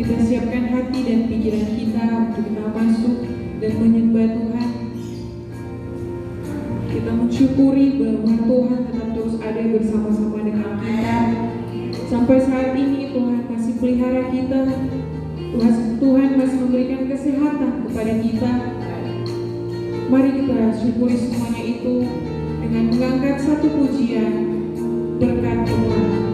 kita siapkan hati dan pikiran kita untuk kita masuk dan menyembah Tuhan. Kita mensyukuri bahwa Tuhan tetap terus ada bersama-sama dengan kita. Sampai saat ini Tuhan masih pelihara kita. Tuhan masih memberikan kesehatan kepada kita. Mari kita syukuri semuanya itu dengan mengangkat satu pujian berkat Tuhan.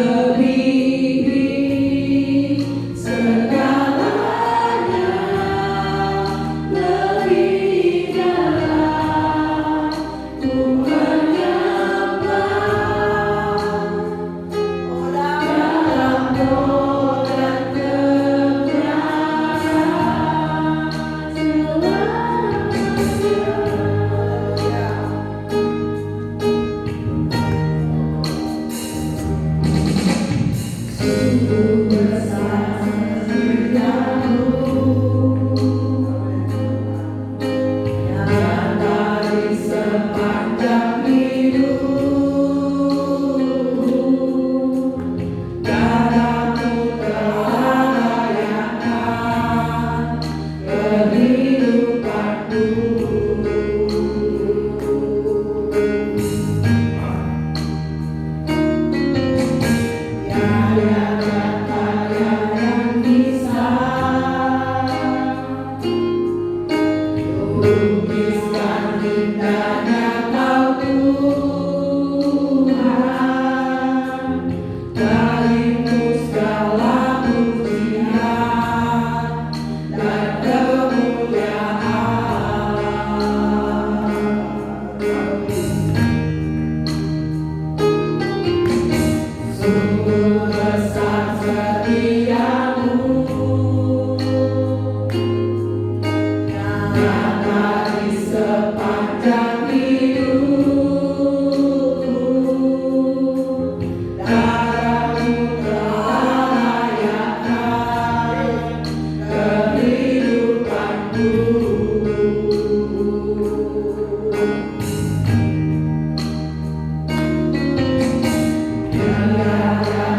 melebihi segalanya, lebih dalam ku menyembah dalam doa dan kebenaran selamanya. Sungguh besar setiamu, nyata di sepanjang hidupku. Darahmu telah layakan kehidupanku. Tiada kata yang bisa lukiskan indahnya Kau Tuhan. Bagimu segala pujian dan kemuliaan. Sungguh besar setiamu, nyata di sepanjang hidupku. Darahmu telah layakan kehidupanku. Tiada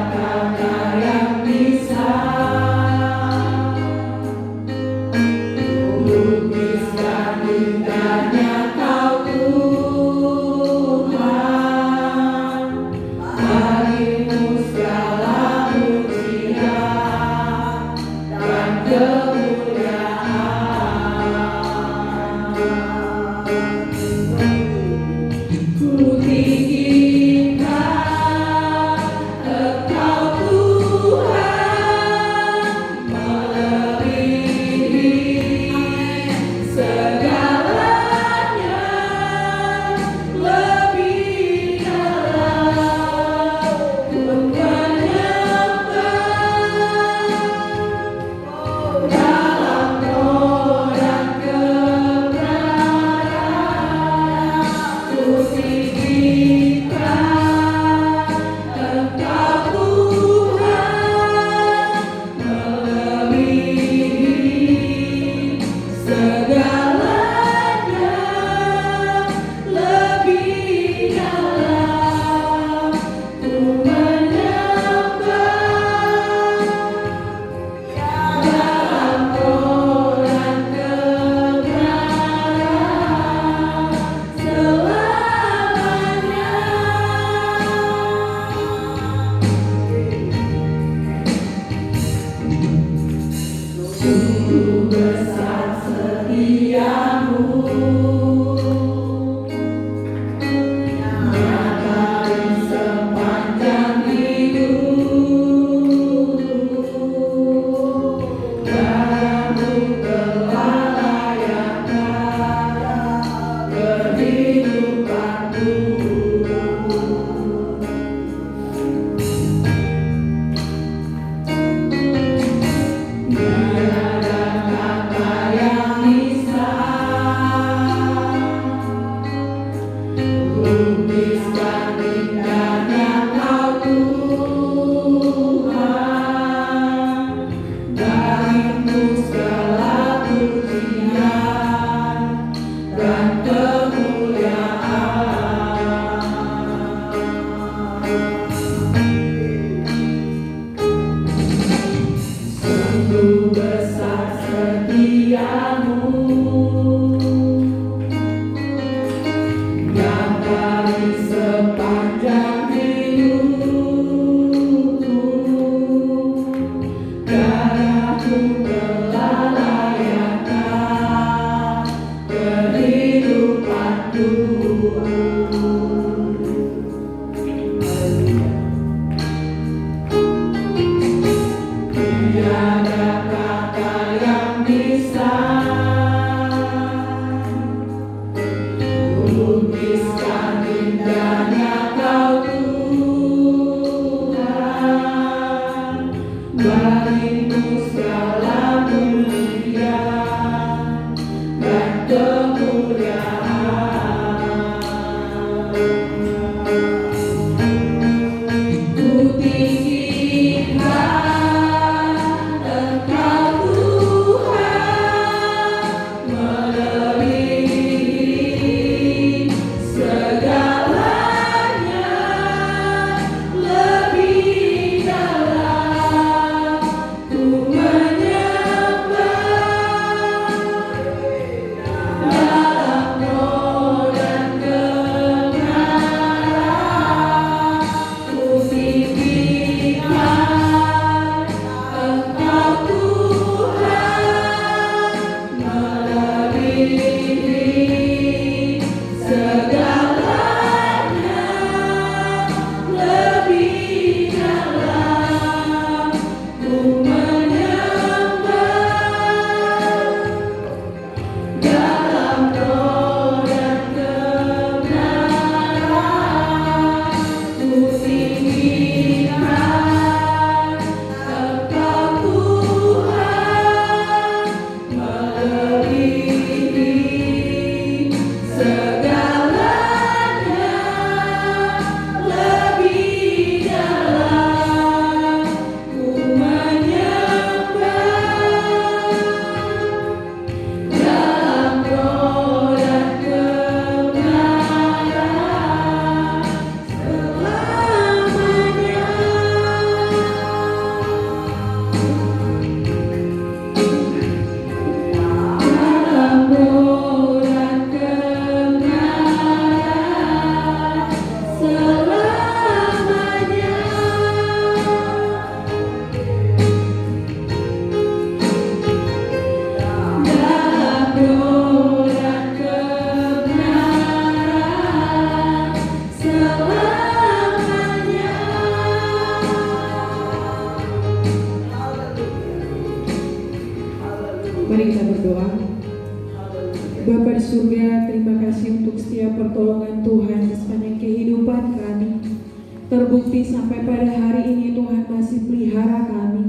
Mari kita berdoa. Bapa di surga, terima kasih untuk setiap pertolongan Tuhan di sepanjang kehidupan kami. Terbukti sampai pada hari ini Tuhan masih pelihara kami.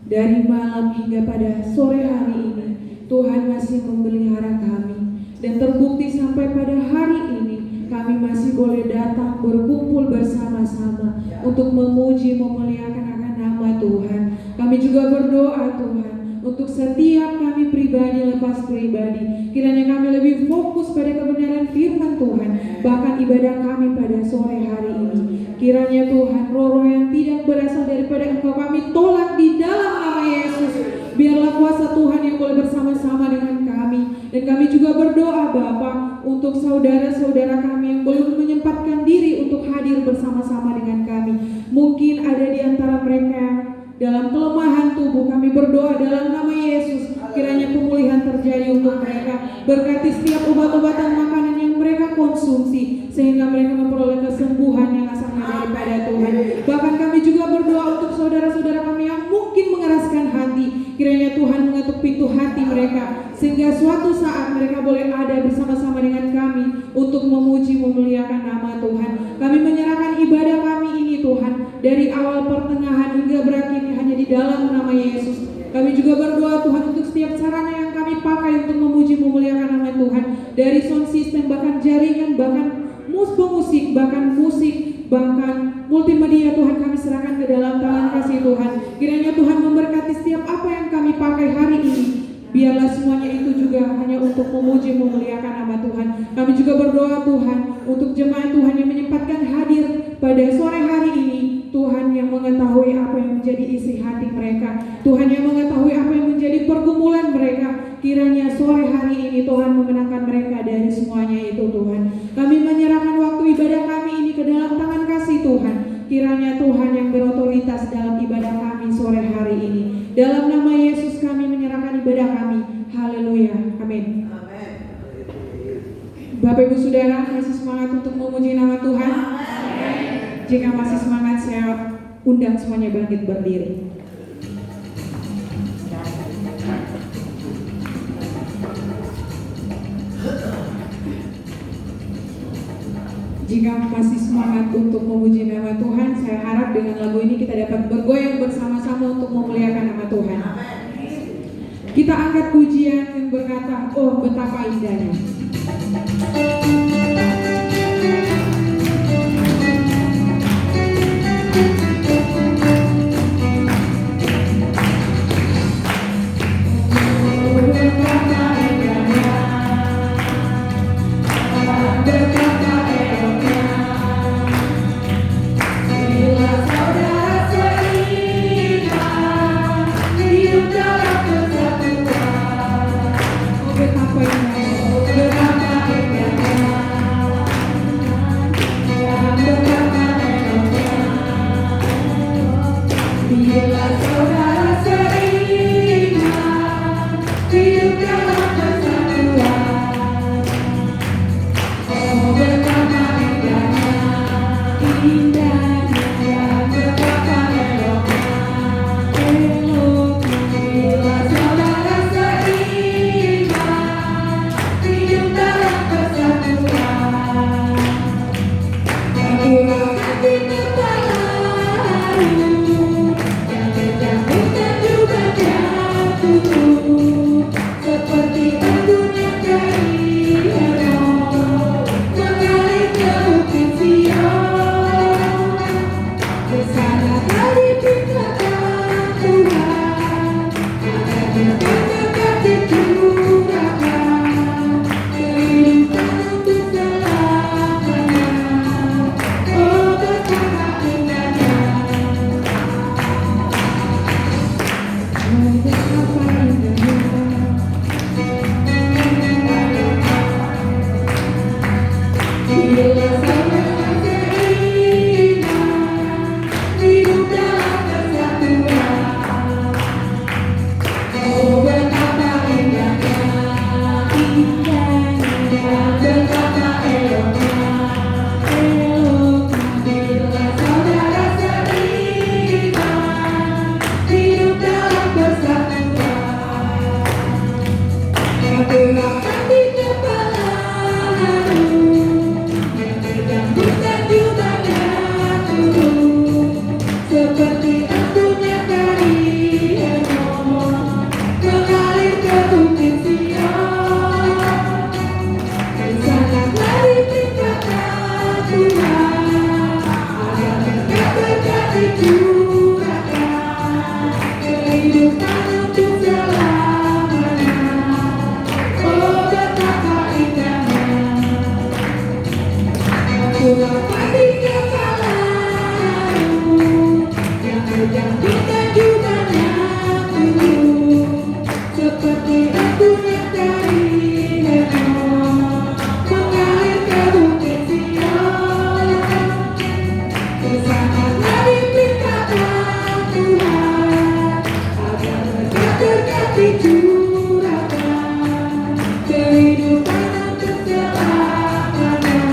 Dari malam hingga pada sore hari ini Tuhan masih memelihara kami. Dan terbukti sampai pada hari ini kami masih boleh datang berkumpul bersama-sama untuk memuji, memuliakan akan nama Tuhan. Kami juga berdoa Tuhan untuk setiap kami pribadi lepas pribadi, kiranya kami lebih fokus pada kebenaran firman Tuhan. Bahkan ibadah kami pada sore hari ini, kiranya Tuhan roh-roh yang tidak berasal daripada Engkau kami tolak di dalam nama Yesus. Biarlah kuasa Tuhan yang boleh bersama-sama dengan kami. Dan kami juga berdoa Bapa untuk saudara-saudara kami yang belum menyempatkan diri untuk hadir bersama-sama dengan kami. Mungkin ada di antara mereka dalam kelemahan tubuh, kami berdoa dalam nama Yesus, kiranya pemulihan terjadi untuk mereka. Berkati setiap obat-obatan makanan yang mereka konsumsi, sehingga mereka memperoleh kesembuhan yang asalnya daripada Tuhan. Bahkan kami juga berdoa untuk saudara-saudara kami yang mungkin mengeraskan hati, kiranya Tuhan mengetuk pintu hati mereka, sehingga suatu saat mereka boleh ada bersama-sama dengan kami untuk memuji, memuliakan nama Tuhan. Kami menyerahkan ibadah kami ini Tuhan, dari awal pertengahan hingga berakhir hanya di dalam nama Yesus. Kami juga berdoa Tuhan untuk setiap sarana yang kami pakai untuk memuji, memuliakan nama Tuhan, dari sound system, bahkan jaringan, bahkan pemusik, bahkan musik, bahkan multimedia, Tuhan kami serahkan ke dalam tangan kasih Tuhan. Kiranya Tuhan memberkati setiap apa yang kami pakai hari ini. Biarlah semuanya itu juga hanya untuk memuji, memuliakan nama Tuhan. Kami juga berdoa Tuhan untuk jemaat Tuhan yang menyempatkan hadir pada sore hari ini. Tuhan yang mengetahui apa yang menjadi isi hati mereka, Tuhan yang mengetahui apa yang menjadi pergumulan mereka. Kiranya sore hari ini Tuhan memenangkan mereka dari semuanya itu Tuhan. Kami menyerahkan waktu ibadah kami ini ke dalam tangan kasih Tuhan. Kiranya Tuhan yang berotoritas dalam ibadah kami sore hari ini. Dalam nama Yesus kami menyerahkan ibadah kami. Haleluya, amin. Bapak Ibu Saudara, masih semangat untuk memuji nama Tuhan? Jika masih semangat, saya undang semuanya bangkit berdiri. Jika masih semangat untuk memuji nama Tuhan, saya harap dengan lagu ini kita dapat bergoyang bersama-sama untuk memuliakan nama Tuhan. Kita angkat pujian yang berkata, oh betapa indahnya. bintang di mana turun, seperti embunnya dari Hermon, mengalir ke bukit Sion. Bersamalah diperintahkan Tuhan, agar mereka terganti curahkan kehidupan dan keselamatan.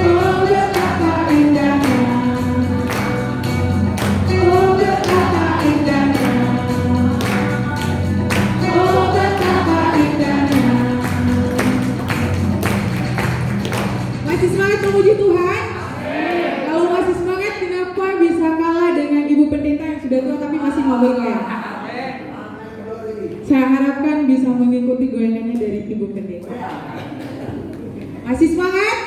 Oh betapa indahnya, oh betapa indahnya, oh betapa indahnya. Masih semangat memuji Tuhan? Kalau masih semangat, kenapa bisa kalah dengan ibu pendeta yang sudah tua tapi masih mau bergoyang? Saya harapkan bisa mengikuti goyangannya dari ibu pendeta. Masih semangat?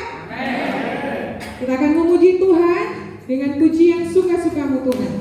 Kita akan memuji Tuhan dengan pujian suka-sukamu Tuhan.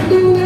Tuhan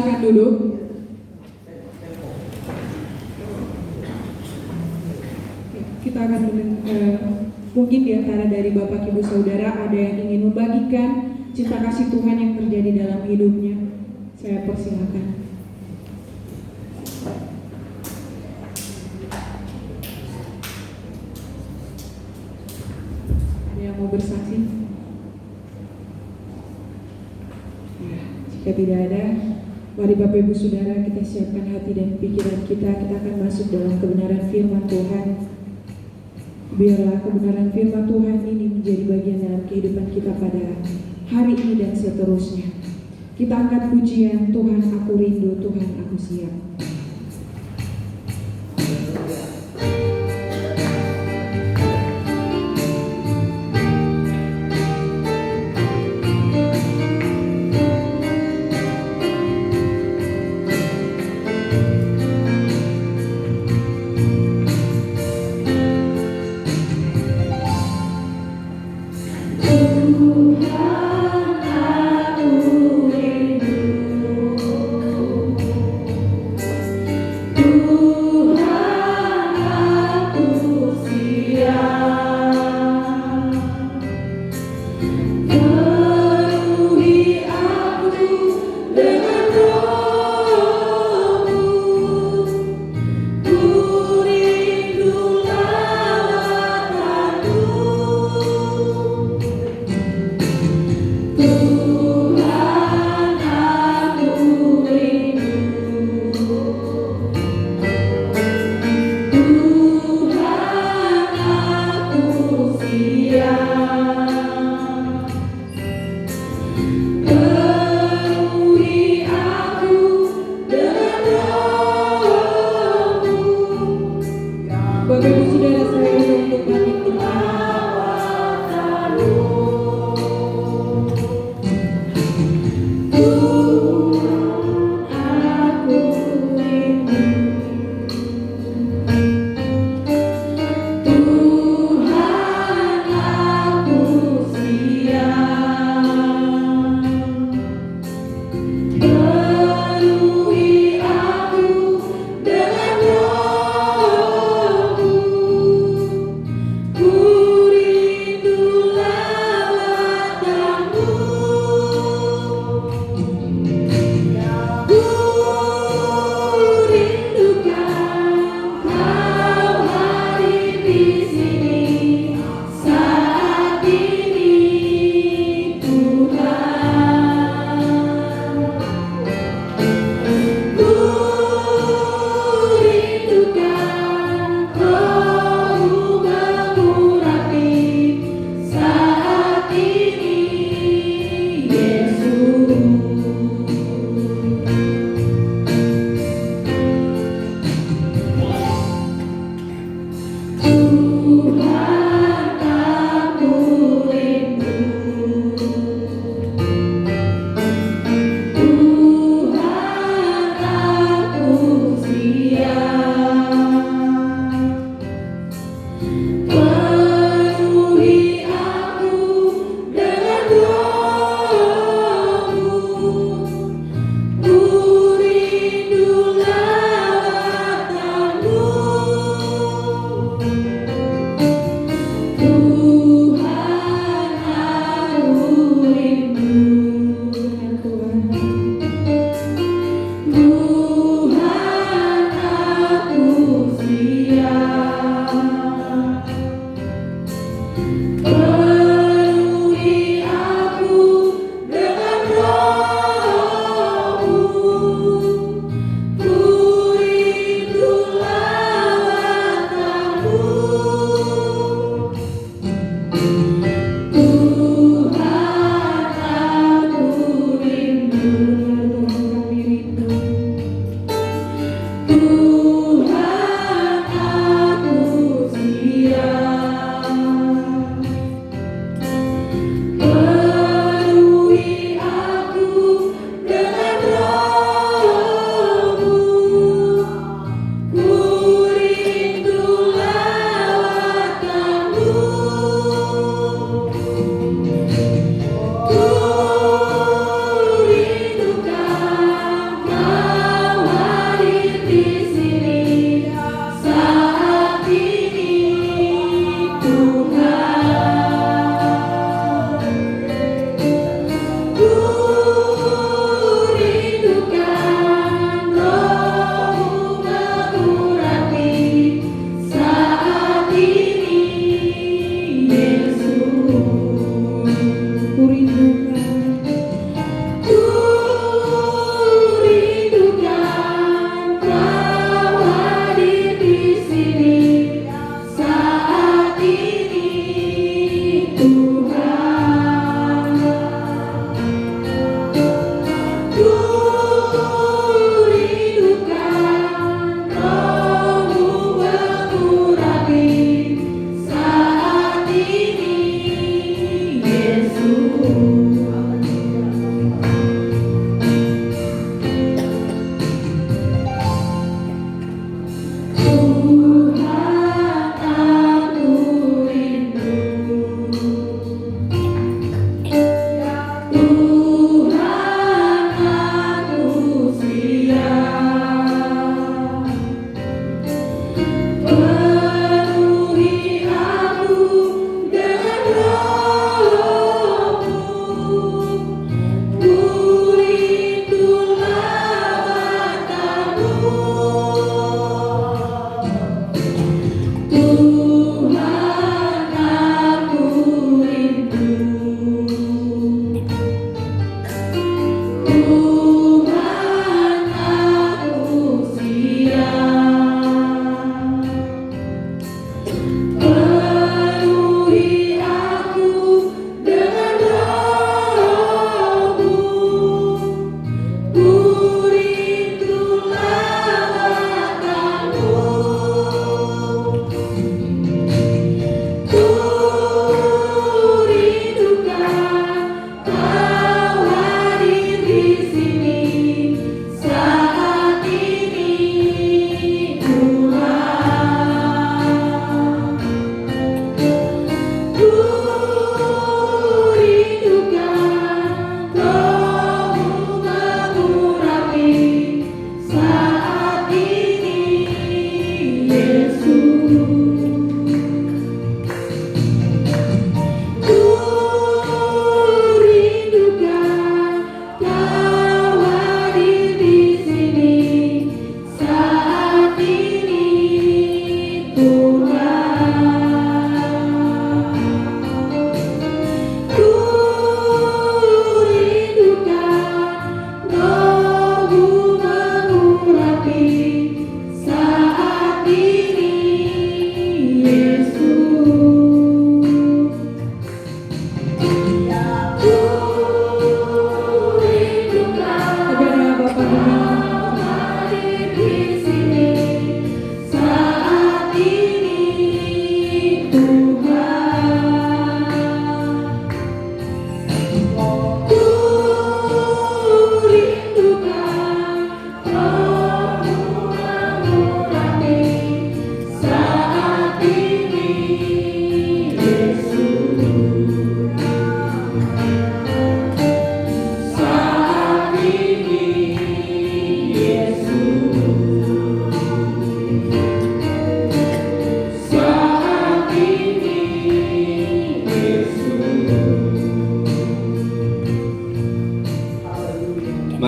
Silakan duduk. Kita akan mungkin di antara dari Bapak Ibu Saudara ada yang ingin membagikan cinta kasih Tuhan yang terjadi dalam hidupnya. Saya persilakan. Ada yang mau bersaksi? Ya, jika tidak ada, mari Bapak Ibu Saudara kita siapkan hati dan pikiran kita akan masuk dalam kebenaran firman Tuhan. Biarlah kebenaran firman Tuhan ini menjadi bagian dalam kehidupan kita pada hari ini dan seterusnya. Kita angkat pujian, Tuhan aku rindu, Tuhan aku siap.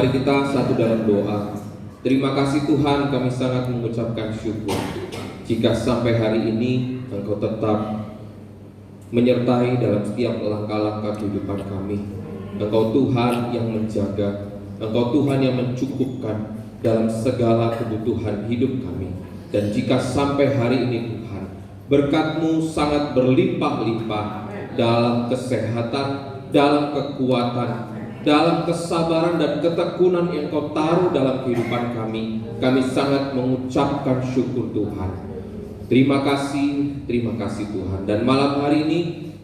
Mari kita satu dalam doa. Terima kasih Tuhan, kami sangat mengucapkan syukur jika sampai hari ini Engkau tetap menyertai dalam setiap langkah-langkah kehidupan kami. Engkau Tuhan yang menjaga, Engkau Tuhan yang mencukupkan dalam segala kebutuhan hidup kami. Dan jika sampai hari ini Tuhan, berkat-Mu sangat berlimpah-limpah dalam kesehatan, dalam kekuatan, dalam kesabaran dan ketekunan yang Kau taruh dalam kehidupan kami sangat mengucapkan syukur Tuhan. Terima kasih Tuhan. Dan malam hari ini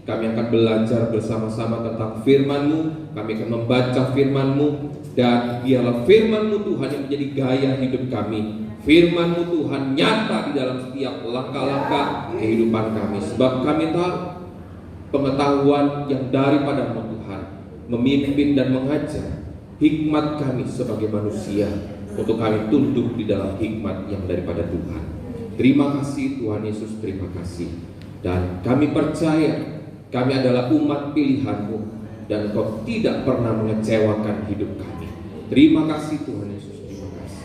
kami akan belajar bersama-sama tentang firman-Mu. Kami akan membaca firman-Mu, dan biarlah firman-Mu Tuhan yang menjadi gaya hidup kami. Firman-Mu Tuhan nyata di dalam setiap langkah-langkah kehidupan kami. Sebab kami tahu pengetahuan yang daripada-Mu Tuhan memimpin dan mengajar hikmat kami sebagai manusia, untuk kami tunduk di dalam hikmat yang daripada Tuhan. Terima kasih Tuhan Yesus, terima kasih. Dan kami percaya kami adalah umat pilihan-Mu, dan Kau tidak pernah mengecewakan hidup kami. Terima kasih Tuhan Yesus, terima kasih.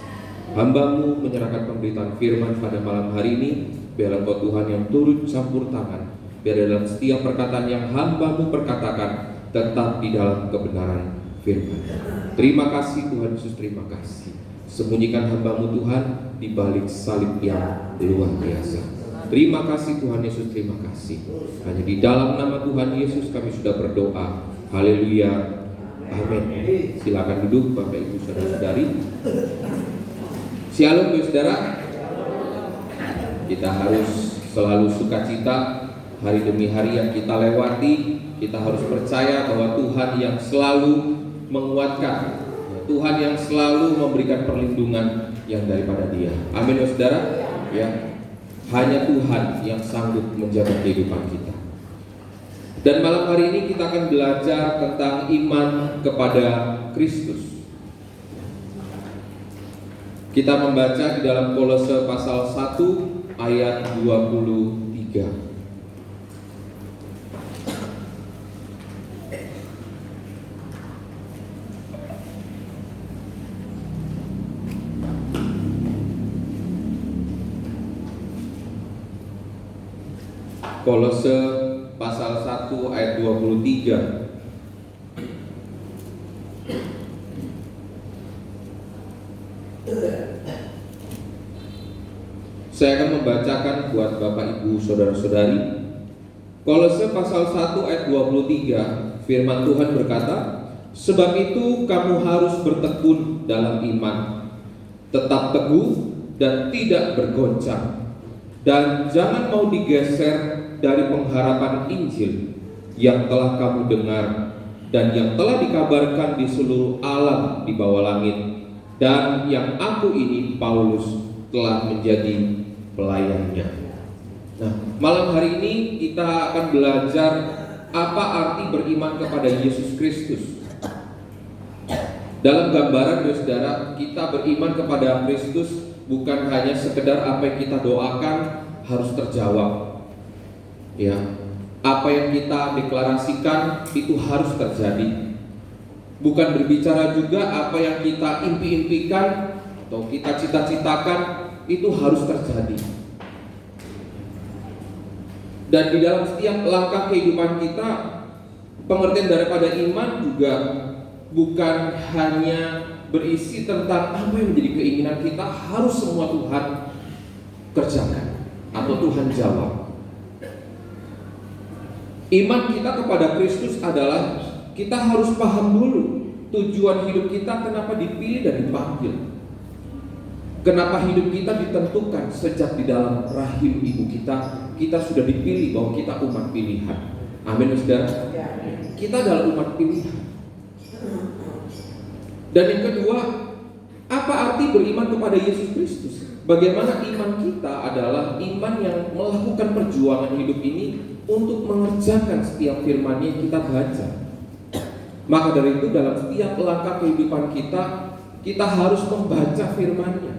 Hamba-Mu menyerahkan pemberitaan firman pada malam hari ini. Biarlah Kau Tuhan yang turut campur tangan. Biar dalam setiap perkataan yang hamba-Mu perkatakan tetap di dalam kebenaran firman. Terima kasih Tuhan Yesus, terima kasih. Sembunyikan hamba-Mu Tuhan di balik salib yang luar biasa. Terima kasih Tuhan Yesus, terima kasih. Hanya di dalam nama Tuhan Yesus kami sudah berdoa. Haleluya, amin. Silakan duduk Bapak Ibu Saudara-saudari. Shalom saudara. Kita harus selalu sukacita hari demi hari yang kita lewati. Kita harus percaya bahwa Tuhan yang selalu menguatkan, Tuhan yang selalu memberikan perlindungan yang daripada Dia. Amin saudara. Ya, hanya Tuhan yang sanggup menjaga kehidupan kita. Dan malam hari ini kita akan belajar tentang iman kepada Kristus. Kita membaca di dalam Kolose pasal 1 ayat 23. Kolose pasal 1 ayat 23. Saya akan membacakan buat Bapak Ibu Saudara-saudari. Kolose pasal 1 ayat 23, firman Tuhan berkata, "Sebab itu kamu harus bertekun dalam iman, tetap teguh dan tidak bergoncang, dan jangan mau digeser dari pengharapan Injil yang telah kamu dengar dan yang telah dikabarkan di seluruh alam di bawah langit, dan yang aku ini Paulus telah menjadi pelayannya." Nah, malam hari ini kita akan belajar apa arti beriman kepada Yesus Kristus. Dalam gambaran saudara, kita beriman kepada Kristus bukan hanya sekedar apa yang kita doakan harus terjawab. Ya, apa yang kita deklarasikan itu harus terjadi. Bukan berbicara juga apa yang kita impi-impikan atau kita cita-citakan itu harus terjadi. Dan di dalam setiap langkah kehidupan kita, pengertian daripada iman juga bukan hanya berisi tentang apa yang menjadi keinginan kita harus semua Tuhan kerjakan atau Tuhan jawab. Iman kita kepada Kristus adalah kita harus paham dulu tujuan hidup kita, kenapa dipilih dan dipanggil. Kenapa hidup kita ditentukan sejak di dalam rahim ibu kita sudah dipilih bahwa kita umat pilihan. Amin saudara. Kita adalah umat pilihan. Dan yang kedua, apa arti beriman kepada Yesus Kristus? Bagaimana iman kita adalah iman yang melakukan perjuangan hidup ini untuk mengerjakan setiap firman-Nya yang kita baca. Maka dari itu dalam setiap langkah kehidupan kita harus membaca firman-Nya.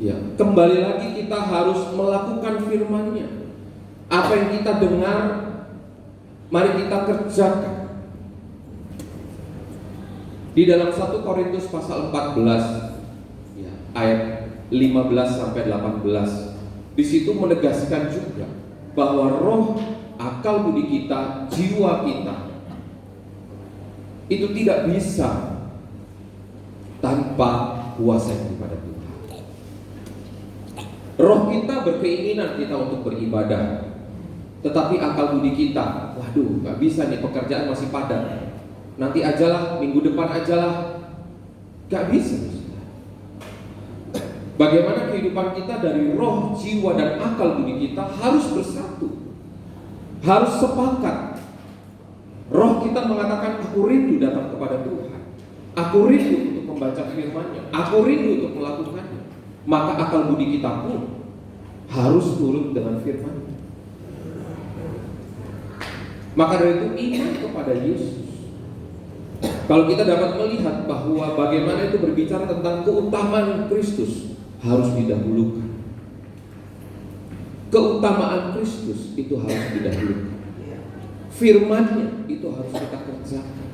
Ya, kembali lagi kita harus melakukan firman-Nya. Apa yang kita dengar, mari kita kerjakan. Di dalam 1 Korintus pasal 14 ya, ayat 15 sampai 18, di situ menegaskan juga bahwa roh, akal budi kita, jiwa kita itu tidak bisa tanpa kuasa daripada Tuhan. Roh kita berkeinginan kita untuk beribadah, tetapi akal budi kita, waduh, gak bisa nih, pekerjaan masih padat, nanti ajalah, minggu depan ajalah, gak bisa. Bagaimana kehidupan kita dari roh, jiwa, dan akal budi kita harus bersatu, harus sepakat. Roh kita mengatakan, aku rindu datang kepada Tuhan, aku rindu untuk membaca firman-Nya, aku rindu untuk melakukannya. Maka akal budi kita pun harus turut dengan firman-Nya. Maka dari itu iman kepada Yesus. Kalau kita dapat melihat bahwa bagaimana itu berbicara tentang keutamaan Kristus, harus didahulukan. Keutamaan Kristus itu harus didahulukan. Firman-Nya itu harus kita kerjakan.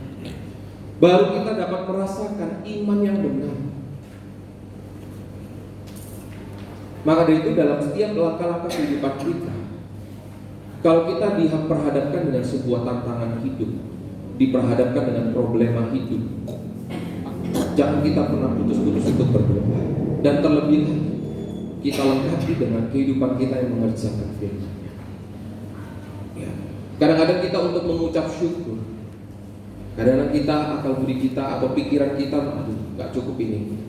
Baru kita dapat merasakan iman yang benar. Maka dari itu dalam setiap langkah-langkah kehidupan kita, kalau kita diperhadapkan dengan sebuah tantangan hidup, diperhadapkan dengan problema hidup, jangan kita pernah putus-putus untuk berdoa. Dan terlebih lagi, kita lengkapi dengan kehidupan kita yang mengerjakan firman-Nya. Ya. Kadang-kadang kita untuk mengucap syukur, kadang-kadang kita, akal budi kita atau pikiran kita, aduh, gak cukup ini.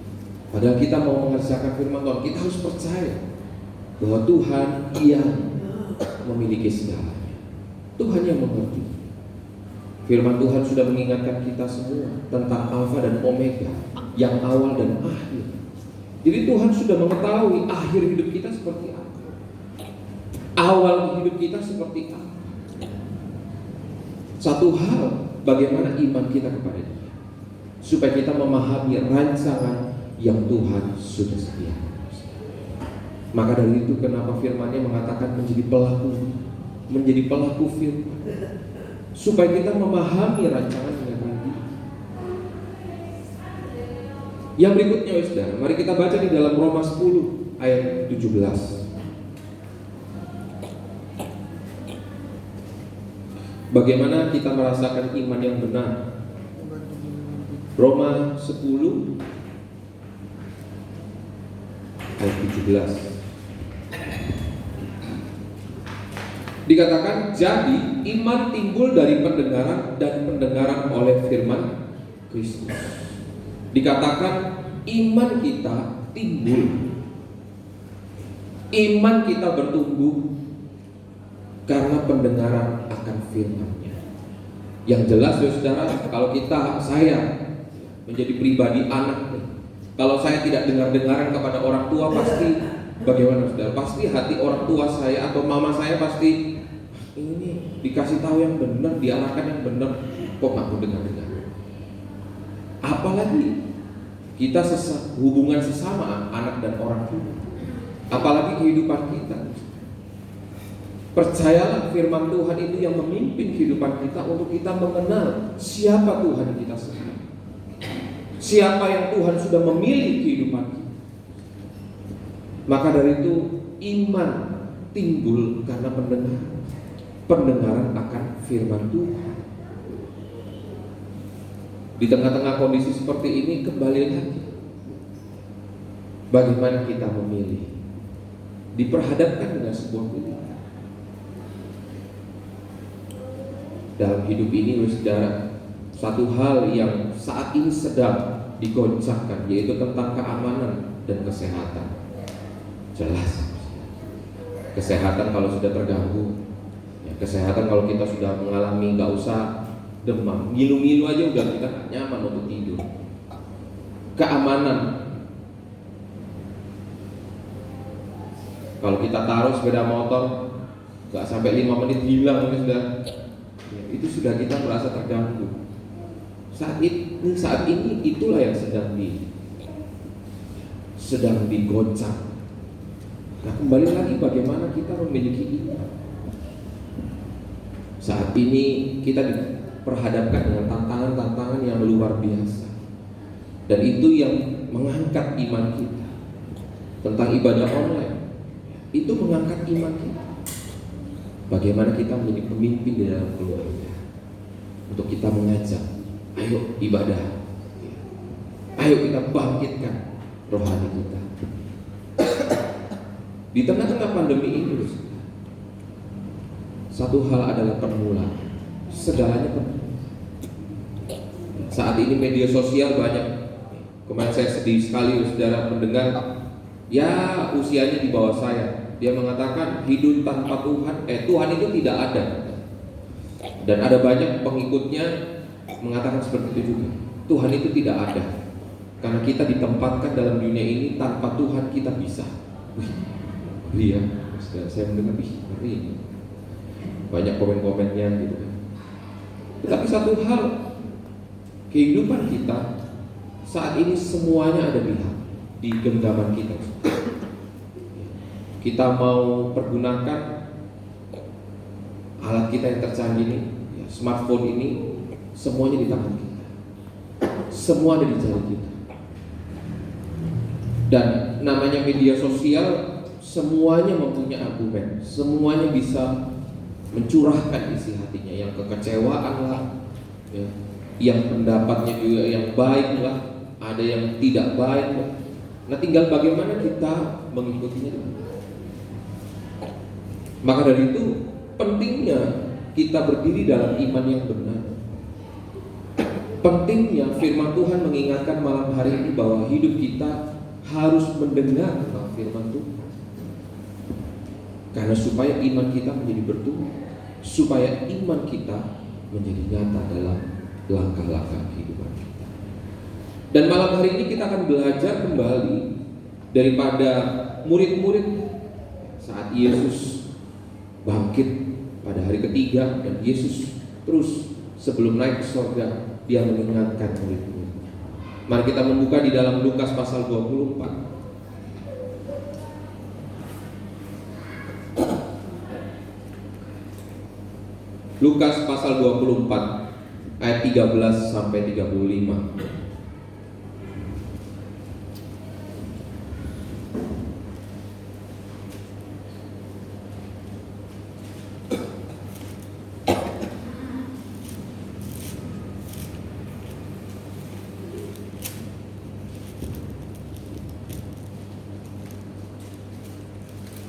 Padahal kita mau mengerjakan firman Tuhan, kita harus percaya bahwa Tuhan yang memiliki segalanya. Tuhan yang mengerti. Firman Tuhan sudah mengingatkan kita semua tentang Alfa dan Omega, yang awal dan akhir. Jadi Tuhan sudah mengetahui akhir hidup kita seperti apa, awal hidup kita seperti apa. Satu hal, bagaimana iman kita kepada Dia, supaya kita memahami rancangan yang Tuhan sudah sediakan. Maka dari itu kenapa firman-Nya mengatakan menjadi pelaku firman, supaya kita memahami rancangan yang akan datang. Yang berikutnya, saudara, mari kita baca di dalam Roma 10 ayat 17. Bagaimana kita merasakan iman yang benar? Roma 10 ayat 17. Dikatakan, jadi iman timbul dari pendengaran, dan pendengaran oleh firman Kristus. Dikatakan iman kita timbul, iman kita bertumbuh karena pendengaran akan firman-Nya. Yang jelas, saudara, kalau saya menjadi pribadi anak, kalau saya tidak dengar-dengaran kepada orang tua, pasti bagaimana, saudara? Pasti hati orang tua saya atau mama saya pasti, ini dikasih tahu yang benar, diarahkan yang benar, kok nggak mau dengar-dengar. Apalagi kita hubungan sesama anak dan orang tua, apalagi kehidupan kita. Percayalah, firman Tuhan itu yang memimpin kehidupan kita untuk kita mengenal siapa Tuhan kita sendiri, siapa yang Tuhan sudah memilih kehidupan kita. Maka dari itu iman timbul karena pendengaran akan firman Tuhan. Di tengah-tengah kondisi seperti ini, kembali lagi, bagaimana kita memilih, diperhadapkan dengan sebuah pilihan. Dalam hidup ini, saudara, satu hal yang saat ini sedang digoncangkan, yaitu tentang keamanan dan kesehatan. Jelas, kesehatan kalau sudah terganggu, ya, kesehatan kalau kita sudah mengalami, nggak usah demam, ngilu-ngilu aja udah kita gak nyaman untuk tidur. Keamanan, kalau kita taruh sepeda motor gak sampai 5 menit hilang, itu sudah kita merasa terganggu. Saat ini itulah yang sedang digoncang. Nah, kembali lagi, bagaimana kita memiliki iman. Saat ini kita diperhadapkan dengan tantangan-tantangan yang luar biasa. Dan itu yang mengangkat iman kita. Tentang ibadah online, itu mengangkat iman kita. Bagaimana kita menjadi pemimpin di dalam keluarga, untuk kita mengajak, ayo ibadah, ayo kita bangkitkan rohani kita. Di tengah-tengah pandemi ini, satu hal adalah permulaan, segalanya penting. Saat ini media sosial banyak. Kemarin saya sedih sekali saudara mendengar, ya usianya di bawah saya, dia mengatakan hidup tanpa Tuhan, Tuhan itu tidak ada. Dan ada banyak pengikutnya mengatakan seperti itu juga. Tuhan itu tidak ada, karena kita ditempatkan dalam dunia ini, tanpa Tuhan kita bisa. Iya, saya mendengar, ngeri. Banyak komen-komennya gitu kan. Tetapi satu hal, kehidupan kita saat ini semuanya ada di genggaman kita. Kita mau pergunakan alat kita yang tercanggih ini, smartphone ini, semuanya di tangan kita. Semua ada di jari kita. Dan namanya media sosial, semuanya mempunyai argumen, semuanya bisa mencurahkan isi hatinya, yang kekecewaan lah, ya, yang pendapatnya juga yang baik lah, ada yang tidak baik lah. Nah, tinggal bagaimana kita mengikutinya. Maka dari itu pentingnya kita berdiri dalam iman yang benar. Pentingnya firman Tuhan mengingatkan malam hari ini bahwa hidup kita harus mendengar tentang firman Tuhan. Karena supaya iman kita menjadi bertumbuh, supaya iman kita menjadi nyata dalam langkah-langkah kehidupan kita. Dan malam hari ini kita akan belajar kembali daripada murid-murid saat Yesus bangkit pada hari ketiga, dan Yesus terus sebelum naik ke surga, dia mengingatkan murid-muridnya. Mari kita membuka di dalam Lukas pasal 24. Lukas pasal 24 ayat 13 sampai 35.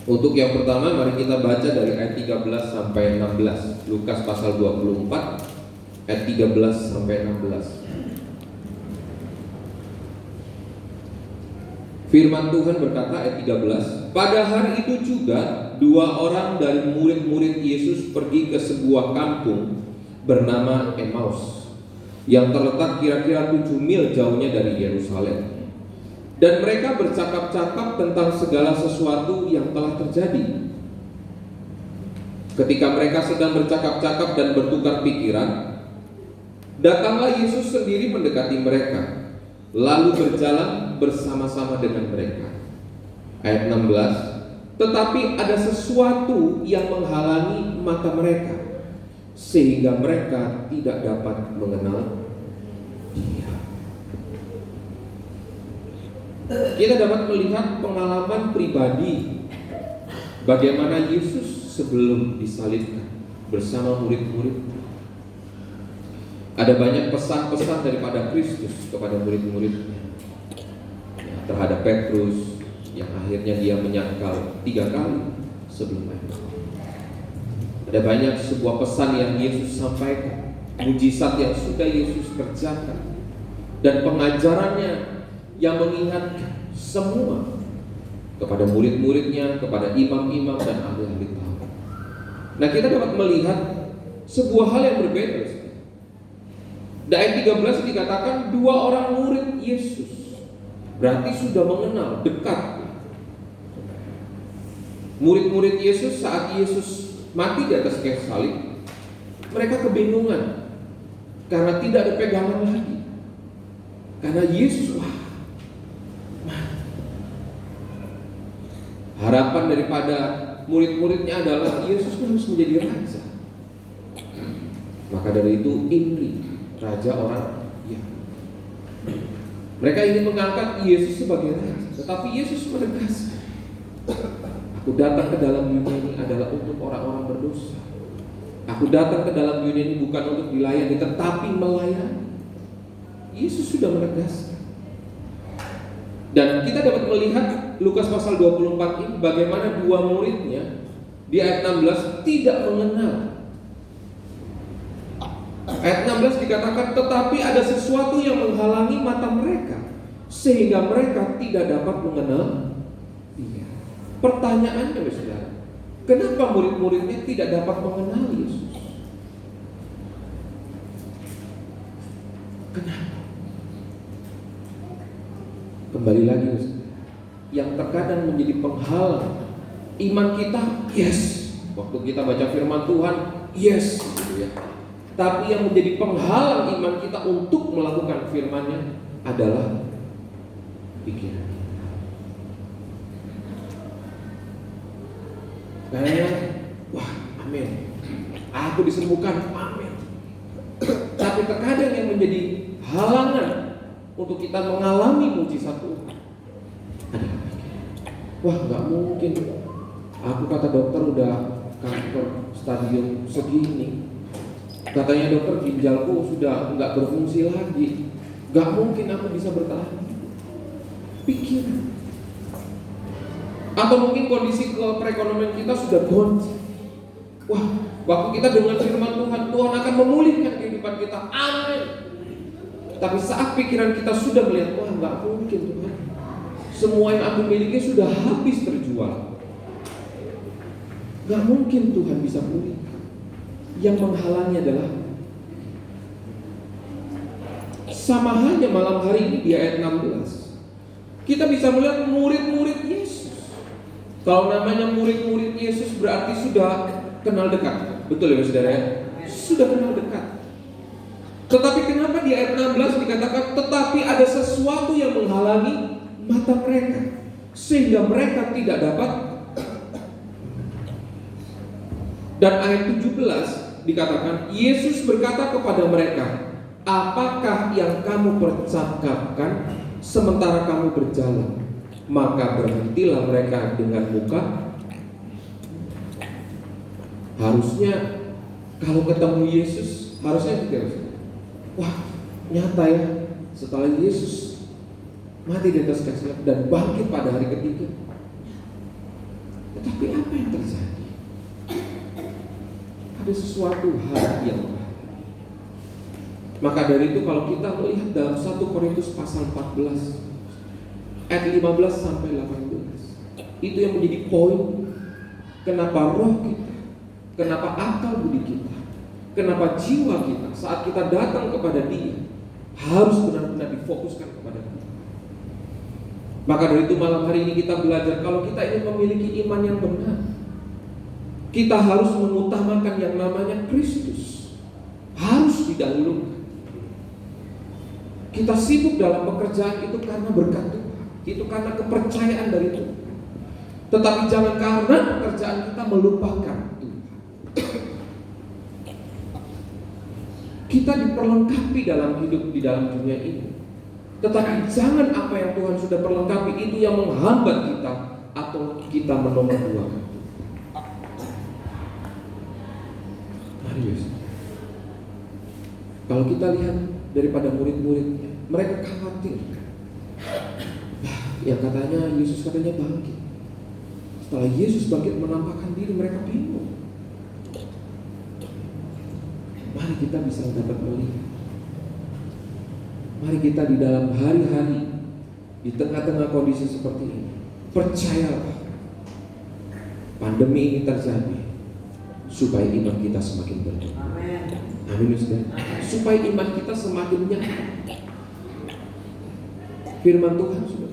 Untuk yang pertama, mari kita baca dari ayat 13 sampai 16. Lukas pasal 24 ayat 13 sampai 16. Firman Tuhan berkata ayat 13, pada hari itu juga 2 orang dari murid-murid Yesus pergi ke sebuah kampung bernama Emmaus, yang terletak kira-kira 7 mil jauhnya dari Yerusalem. Dan mereka bercakap-cakap tentang segala sesuatu yang telah terjadi. Ketika mereka sedang bercakap-cakap dan bertukar pikiran, datanglah Yesus sendiri mendekati mereka, lalu berjalan bersama-sama dengan mereka. Ayat 16, tetapi ada sesuatu yang menghalangi mata mereka, sehingga mereka tidak dapat mengenal Dia. Kita dapat melihat pengalaman pribadi bagaimana Yesus sebelum disalibkan bersama murid-murid. Ada banyak pesan-pesan daripada Kristus kepada murid-muridnya, terhadap Petrus yang akhirnya dia menyangkal 3 kali sebelum itu. Ada banyak sebuah pesan yang Yesus sampaikan, mujizat yang sudah Yesus kerjakan, dan pengajarannya yang mengingatkan semua kepada murid-muridnya, kepada imam-imam dan ahli-ahli Taurat. Nah, kita dapat melihat sebuah hal yang berbeda. Di ayat 13 dikatakan 2 orang murid Yesus, berarti sudah mengenal dekat. Murid-murid Yesus saat Yesus mati di atas kayu salib, mereka kebingungan karena tidak ada pegangan lagi. Karena Yesus, harapan daripada murid-muridnya adalah Yesus harus menjadi raja. Maka dari itu Imri, raja orang Yahudi. Mereka ingin mengangkat Yesus sebagai raja, tetapi Yesus menegaskan, aku datang ke dalam dunia ini adalah untuk orang-orang berdosa. Aku datang ke dalam dunia ini bukan untuk dilayani, tetapi melayani. Yesus sudah menegaskan. Dan kita dapat melihat Lukas pasal 24 ini bagaimana dua muridnya di ayat 16 tidak mengenal. Ayat 16 dikatakan, tetapi ada sesuatu yang menghalangi mata mereka sehingga mereka tidak dapat mengenal Dia. Pertanyaannya, saudara, kenapa murid-muridnya tidak dapat mengenal Yesus? Kenapa? Kembali lagi, saudara, yang terkadang menjadi penghalang iman kita, yes. Waktu kita baca firman Tuhan, yes, gitu ya. Tapi yang menjadi penghalang iman kita untuk melakukan firman-Nya adalah pikiran. Kayaknya, wah, amin, aku disembuhkan, amin. Tapi terkadang yang menjadi halangan untuk kita mengalami mujizat Tuhan adalah pikiran. Wah, nggak mungkin. Aku kata dokter udah kanker stadium segini. Katanya dokter ginjalku sudah nggak berfungsi lagi. Nggak mungkin aku bisa bertahan. Pikiran. Atau mungkin kondisi perekonomian kita sudah goncang. Wah, waktu kita dengar firman Tuhan, Tuhan akan memulihkan kehidupan kita. Amin. Tapi saat pikiran kita sudah melihat, wah, nggak mungkin Tuhan. Semua yang aku miliki sudah habis terjual. Nggak mungkin Tuhan bisa pulihkan. Yang menghalangi adalah sama halnya malam hari ini di ayat 16. Kita bisa melihat murid-murid Yesus. Kalau namanya murid-murid Yesus berarti sudah kenal dekat. Betul ya saudara? Sudah kenal dekat. Tetapi kenapa di ayat 16 dikatakan tetapi ada sesuatu yang menghalangi mata mereka sehingga mereka tidak dapat. Dan ayat 17 dikatakan Yesus berkata kepada mereka, apakah yang kamu percakapkan sementara kamu berjalan? Maka berhentilah mereka dengan muka. Harusnya kalau ketemu Yesus harusnya kita, wah, nyata ya, setelah Yesus mati di atas kayu salib dan bangkit pada hari ketiga. Tetapi apa yang terjadi? Ada sesuatu hal yang maka dari itu kalau kita melihat dalam 1 Korintus pasal 14 ayat 15 sampai 18, itu yang menjadi poin kenapa roh kita, kenapa akal budi kita, kenapa jiwa kita saat kita datang kepada Dia harus benar-benar difokuskan kepada Dia. Maka dari itu malam hari ini kita belajar kalau kita ingin memiliki iman yang benar, kita harus mengutamakan yang namanya Kristus. Harus didahulukan. Kita sibuk dalam pekerjaan itu karena berkat Tuhan, itu karena kepercayaan dari Tuhan. Tetapi jangan karena pekerjaan kita melupakan Tuhan. Kita diperlengkapi dalam hidup di dalam dunia ini. Tetapi jangan apa yang Tuhan sudah perlengkapi itu yang menghambat kita atau kita menomor-duakan. Kalau kita lihat daripada murid-muridnya, mereka khawatir. Yang katanya Yesus katanya bangkit. Setelah Yesus bangkit menampakkan diri, mereka bingung. Mari kita bisa dapat melihat. Mari kita di dalam hari-hari, di tengah-tengah kondisi seperti ini, percayalah pandemi ini terjadi supaya iman kita semakin bertumbuh. Amin, saudara. Supaya iman kita semakin nyata. Firman Tuhan sudah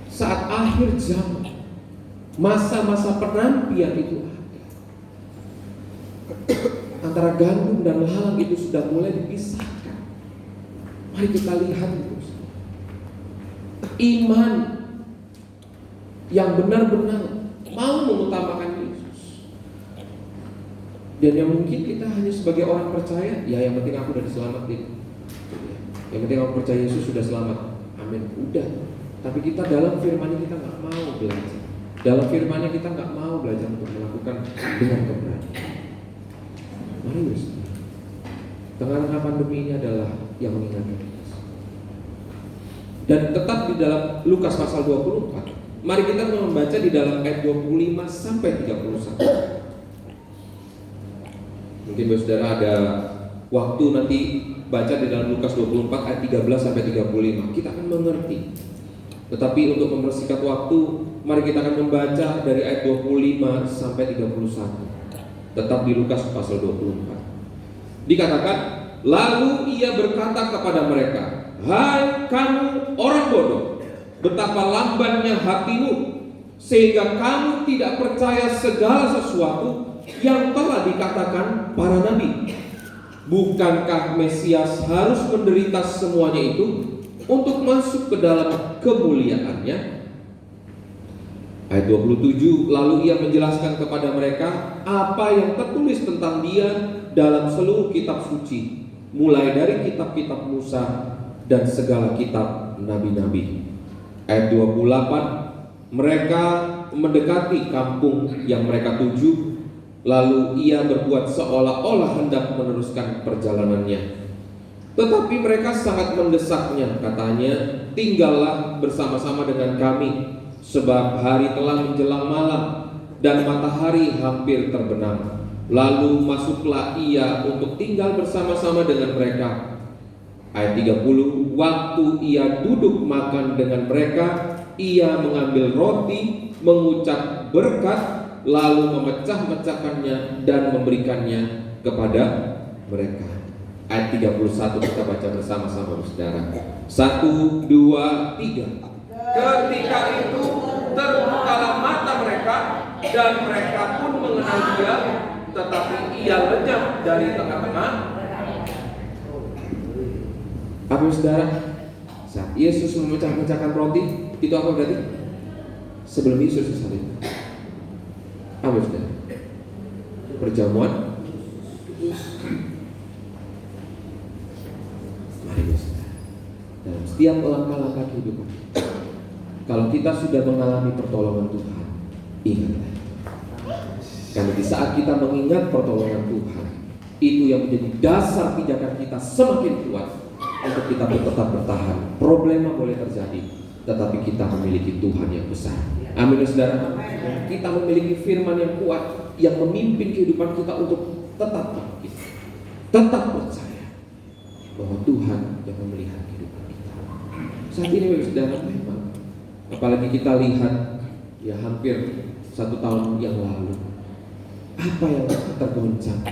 saat akhir zaman, masa-masa penantian itu ada. Antara gandum dan lalang itu sudah mulai dipisahkan. Mari kita lihat itu. Iman yang benar-benar mau mengutamakan Yesus. Dan yang mungkin kita hanya sebagai orang percaya, ya yang penting aku udah diselamatin. Yang penting aku percaya Yesus sudah selamat. Amin. Udah. Tapi kita dalam firman-Nya kita nggak mau belajar. Dalam firman-Nya kita nggak mau belajar untuk melakukan dengan keberanian. Mari bersama. Tengah-tengah pandemi ini adalah yang mengingatkan kita. Dan tetap di dalam Lukas pasal 24. Mari kita membaca di dalam ayat 25 sampai 31. Mungkin saudara ada waktu nanti baca di dalam Lukas 24 ayat 13 sampai 35. Kita akan mengerti. Tetapi untuk mempersingkat waktu, mari kita akan membaca dari ayat 25 sampai 31. Tetap di Lukas pasal 24. Dikatakan, lalu ia berkata kepada mereka, hai kamu orang bodoh, betapa lambannya hatimu, sehingga kamu tidak percaya segala sesuatu yang telah dikatakan para nabi. Bukankah Mesias harus menderita semuanya itu untuk masuk ke dalam kemuliaannya? Ayat 27, lalu ia menjelaskan kepada mereka apa yang tertulis tentang dia dalam seluruh kitab suci, mulai dari kitab-kitab Musa dan segala kitab nabi-nabi. Ayat 28, mereka mendekati kampung yang mereka tuju, lalu ia berbuat seolah-olah hendak meneruskan perjalanannya. Tetapi mereka sangat mendesaknya, katanya, tinggallah bersama-sama dengan kami, sebab hari telah menjelang malam dan matahari hampir terbenam. Lalu masuklah ia untuk tinggal bersama-sama dengan mereka. Ayat 30, waktu ia duduk makan dengan mereka, ia mengambil roti, mengucap berkat, lalu memecah-mecahkannya dan memberikannya kepada mereka. Ayat 31 kita baca bersama-sama, saudara. 1, 2, 3. Ketika itu terbukalah mata mereka dan mereka pun mengenal dia, tetapi ia lenyap dari tengah-tengah. Apa saudara? Saat Yesus memecah-mecahkan roti, itu apa berarti? Sebelum Yesus disalib. Apa saudara? Perjamuan. Mari saudara, dalam setiap langkah-langkah kehidupan, kalau kita sudah mengalami pertolongan Tuhan, ingatlah. Karena di saat kita mengingat pertolongan Tuhan, itu yang menjadi dasar pijakan kita semakin kuat untuk kita tetap bertahan. Problema boleh terjadi, tetapi kita memiliki Tuhan yang besar. Amin, saudara. Kita memiliki firman yang kuat yang memimpin kehidupan kita untuk tetap bangkit, tetap percaya bahwa Tuhan yang memelihara kehidupan kita. Saat ini, saudara, memang apalagi kita lihat ya hampir 1 tahun yang lalu, apa yang tergoncang,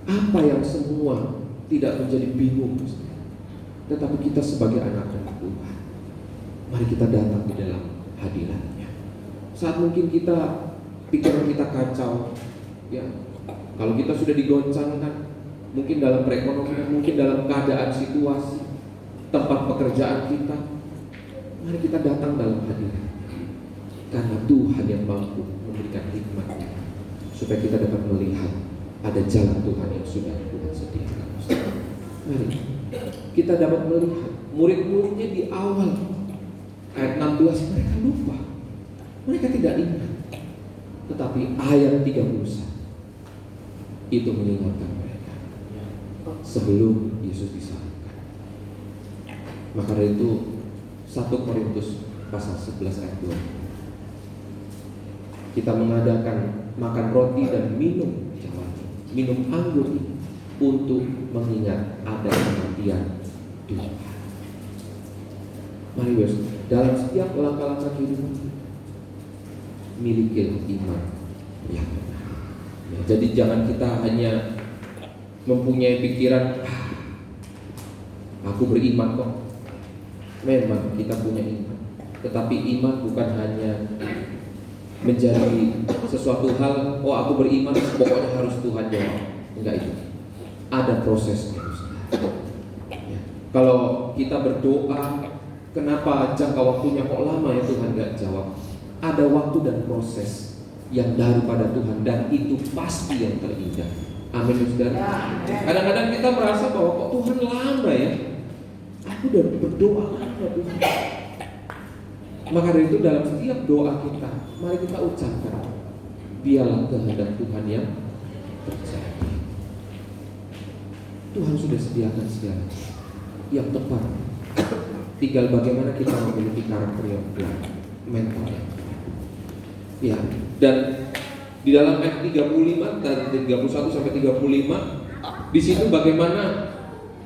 apa yang semua tidak menjadi bingung. Tetapi kita sebagai anak-anak Tuhan, mari kita datang di dalam hadirat-Nya. Saat mungkin kita pikiran kita kacau, ya, kalau kita sudah digoncangkan, mungkin dalam perekonomian, mungkin dalam keadaan situasi tempat pekerjaan kita, mari kita datang dalam hadirat, karena Tuhan yang mampu memberikan hikmat-Nya, supaya kita dapat melihat ada jalan Tuhan yang sudah Tuhan sediakan. Mari kita dapat melihat murid-muridnya di awal ayat 16 mereka lupa, mereka tidak ingat. Tetapi ayat 31 itu mengingatkan mereka sebelum Yesus disalibkan. Maka dari itu 1 Korintus pasal 11 ayat 2, kita mengadakan makan roti dan minum anggur ini untuk mengingat ada kematian Tuhan. Mari dalam setiap langkah-langkah kehidupan, milikilah iman yang benar. Ya, jadi jangan kita hanya mempunyai pikiran, aku beriman kok. Memang kita punya iman, tetapi iman bukan hanya menjadi sesuatu hal, oh aku beriman pokoknya harus Tuhan jawab. Enggak, itu ada prosesnya. Ya. Kalau kita berdoa, kenapa jangka waktunya kok lama ya Tuhan gak jawab? Ada waktu dan proses yang daripada Tuhan, dan itu pasti yang terindah. Amin, saudara. Kadang-kadang kita merasa bahwa kok Tuhan lama ya. Aku udah berdoa lama Tuhan. Maka dari itu dalam setiap doa kita, mari kita ucapkan, biarlah kehendak Tuhan yang terjadi. Tuhan sudah sediakan segala yang tepat. Tinggal bagaimana kita memiliki karakter yang kuat, mental yang kuat. Ya, dan di dalam ayat 35 dan 31 sampai 35, di situ bagaimana,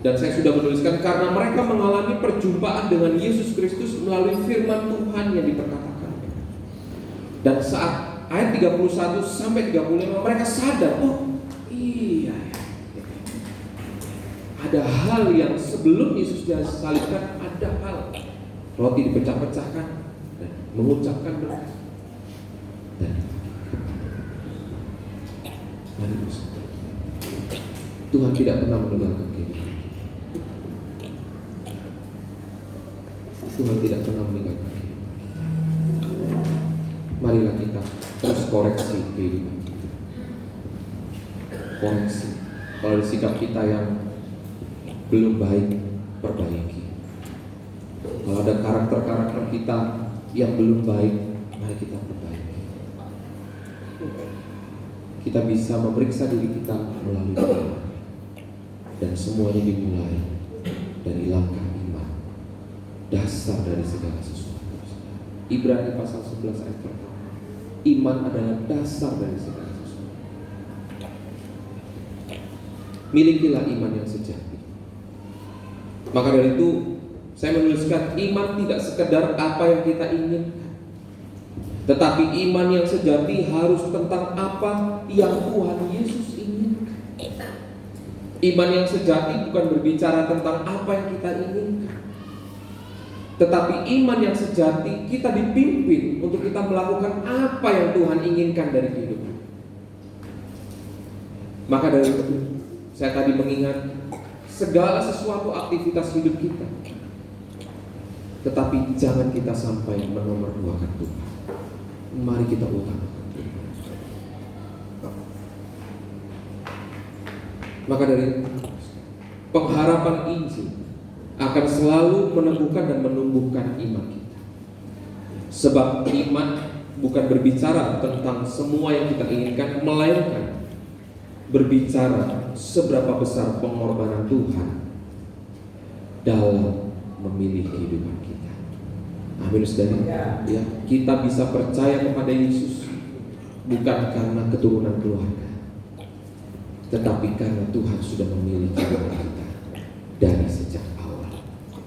dan saya sudah menuliskan, karena mereka mengalami perjumpaan dengan Yesus Kristus melalui firman Tuhan yang diperkatakan. Dan saat ayat 31 sampai 35 mereka sadar, oh iya, ada hal yang sebelum Yesus disalibkan, ada hal roti dipecah-pecahkan dan mengucapkan berkat. Dan Tuhan tidak pernah meninggalkan kita. Tuhan tidak pernah meninggalkan kita. Marilah kita terus koreksi kehidupan kita. Koreksi. Kalau ada sikap kita yang belum baik, perbaiki. Kalau ada karakter-karakter kita yang belum baik, mari kita perbaiki. Kita bisa memeriksa diri kita melalui doa. Dan semuanya dimulai dari langkah iman, dasar dari segala sesuatu. Ibrani pasal 11 ayat pertama. Iman adalah dasar dari segala sesuatu. Milikilah iman yang sejati. Maka dari itu saya menuliskan, iman tidak sekedar apa yang kita inginkan, tetapi iman yang sejati harus tentang apa yang Tuhan Yesus inginkan. Iman yang sejati bukan berbicara tentang apa yang kita inginkan, tetapi iman yang sejati kita dipimpin untuk kita melakukan apa yang Tuhan inginkan dari kehidupan. Maka dari itu saya tadi mengingat segala sesuatu aktivitas hidup kita, tetapi jangan kita sampai menomorduakan Tuhan. Mari kita utamakan Tuhan. Maka dari itu, pengharapan Injil akan selalu meneguhkan dan menumbuhkan iman kita. Sebab iman bukan berbicara tentang semua yang kita inginkan, melainkan berbicara seberapa besar pengorbanan Tuhan dalam memilih kehidupan kita. Amin, saudara. Ya, kita bisa percaya kepada Yesus bukan karena keturunan keluarga, tetapi karena Tuhan sudah memilih kehidupan kita dari sejak awal.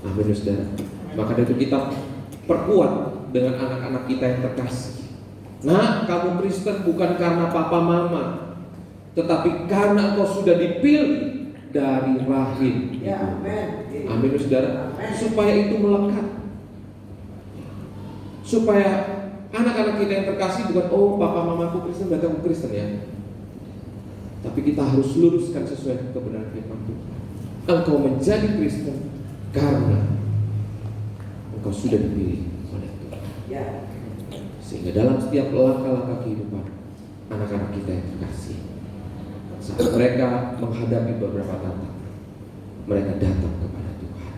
Amin, saudara. Maka dari itu kita perkuat dengan anak-anak kita yang terkasih. Nah, kamu Kristen bukan karena papa mama, tetapi karena engkau sudah dipilih dari rahim. Ya, amin, saudara. Supaya itu melekat. Supaya anak-anak kita yang terkasih bukan, oh papa mamaku Kristen, berarti aku Kristen ya. Tapi kita harus luruskan sesuai kebenaran firman Tuhan. Engkau menjadi Kristen karena engkau sudah dipilih oleh Tuhan. Sehingga dalam setiap langkah-langkah kehidupan anak-anak kita yang terkasih, saat mereka menghadapi beberapa tantangan, mereka datang kepada Tuhan.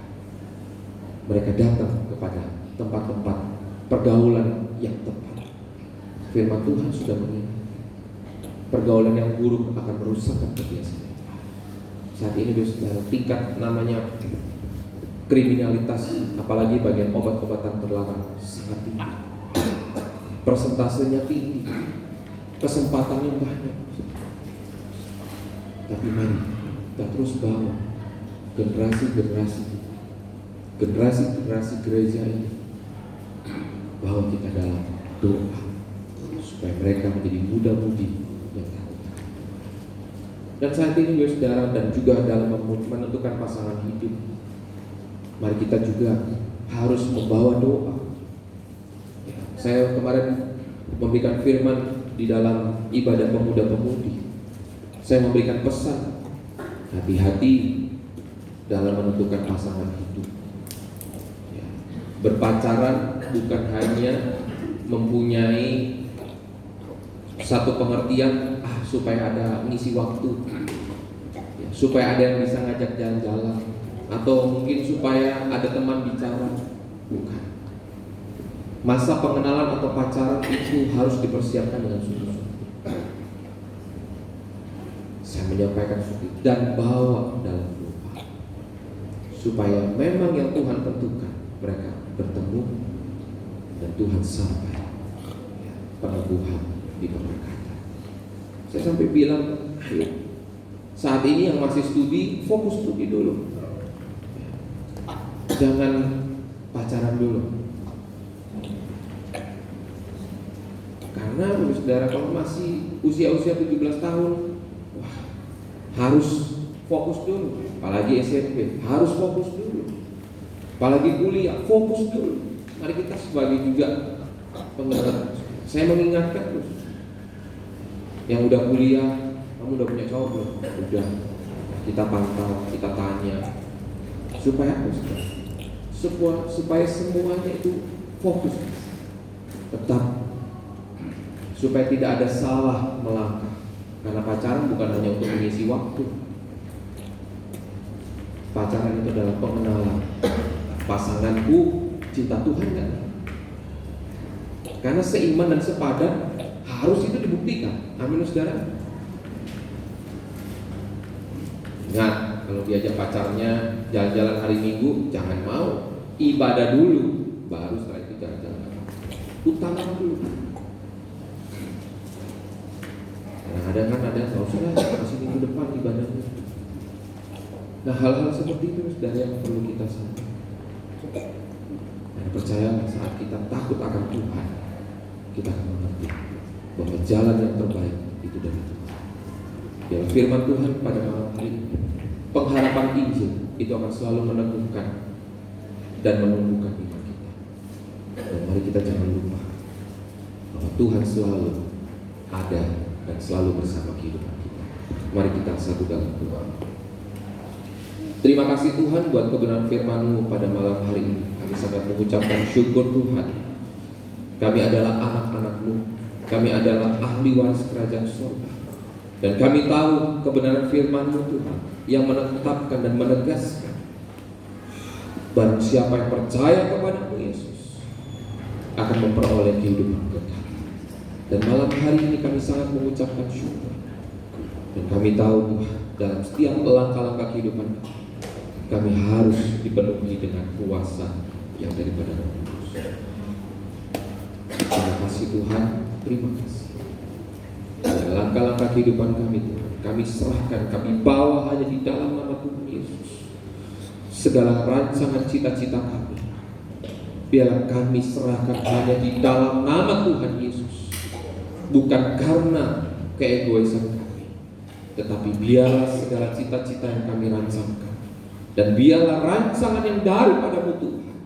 Mereka datang kepada tempat-tempat pergaulan yang tepat. Firman Tuhan sudah mengingat, pergaulan yang buruk akan merusakkan kebiasaan. Saat ini saudara, tingkat namanya kriminalitas, apalagi bagian obat-obatan terlarang, sangat tinggi. Persentasenya tinggi, kesempatannya banyak. Tapi mari kita terus bawa generasi gereja ini, bahwa kita dalam doa supaya mereka menjadi muda-mudi yang takut. Dan saat ini saudara, dan juga dalam menentukan pasangan hidup, mari kita juga harus membawa doa. Saya kemarin memberikan firman di dalam ibadah pemuda-pemudi. Saya memberikan pesan, hati-hati dalam menentukan pasangan hidup. Berpacaran bukan hanya mempunyai satu pengertian supaya ada mengisi waktu, supaya ada yang bisa ngajak jalan-jalan, atau mungkin supaya ada teman bicara. Bukan. Masa pengenalan atau pacaran itu harus dipersiapkan dengan sungguh-sungguh. Saya menyampaikan seperti itu dan bawa dalam doa, supaya memang yang Tuhan tentukan mereka bertemu dan Tuhan sampai peneguhan di pemberkatan. Saya sampai bilang, ayo, saat ini yang masih studi, fokus studi dulu. Jangan pacaran dulu. Karena saudara, kalau masih usia-usia 17 tahun, wah, harus fokus dulu. Apalagi SMP, harus fokus dulu. Apalagi kuliah, fokus dulu. Mari kita sebagai juga pengingat. Saya mengingatkan terus. Yang udah kuliah, kamu udah punya cowok belum? Udah. Kita pantau, kita tanya. Supaya apa? Supaya semuanya itu fokus. Tetap. Supaya tidak ada salah melangkah. Karena pacaran bukan hanya untuk mengisi waktu. Pacaran itu adalah pengenalan. Pasanganku cinta Tuhan kan? Karena seiman dan sepadan harus itu dibuktikan. Amin saudara. Ingat, kalau diajak pacarnya jalan-jalan hari Minggu, jangan mau. Ibadah dulu, baru setelah itu jalan-jalan. Utamakan dulu. Kadang-kadang kan ada saudara masih minggu depan ibadahnya. Nah, hal-hal seperti itu saudara yang perlu kita sadari. Dan percayalah, saat kita takut akan Tuhan, kita akan mengerti bahwa jalan yang terbaik itu dari Tuhan. Dalam firman Tuhan pada malam hari ini, pengharapan Injil itu akan selalu meneguhkan dan menumbuhkan iman kita. Dan mari kita jangan lupa bahwa Tuhan selalu ada dan selalu bersama kehidupan kita. Mari kita satu dalam doa. Terima kasih Tuhan buat kebenaran firman-Mu pada malam hari ini. Kami sangat mengucapkan syukur Tuhan. Kami adalah anak-anak-Mu. Kami adalah ahli waris kerajaan surga. Dan kami tahu kebenaran firman-Mu Tuhan yang menetapkan dan menegaskan barang siapa yang percaya kepada-Mu Yesus akan memperoleh kehidupan kekal. Dan malam hari ini kami sangat mengucapkan syukur. Dan kami tahu Tuhan, dalam setiap langkah-langkah kehidupan kami harus dipenuhi dengan kuasa yang daripada Roh Kudus. Terima kasih Tuhan, terima kasih. Dalam langkah-langkah kehidupan kami Tuhan, kami serahkan, kami bawa hanya di dalam nama Tuhan Yesus. Segala rancangan cita-cita kami, biarlah kami serahkan hanya di dalam nama Tuhan Yesus. Bukan karena keegoisan kami, tetapi biarlah segala cita-cita yang kami rancangkan, dan biarlah rancangan yang daripada-Mu Tuhan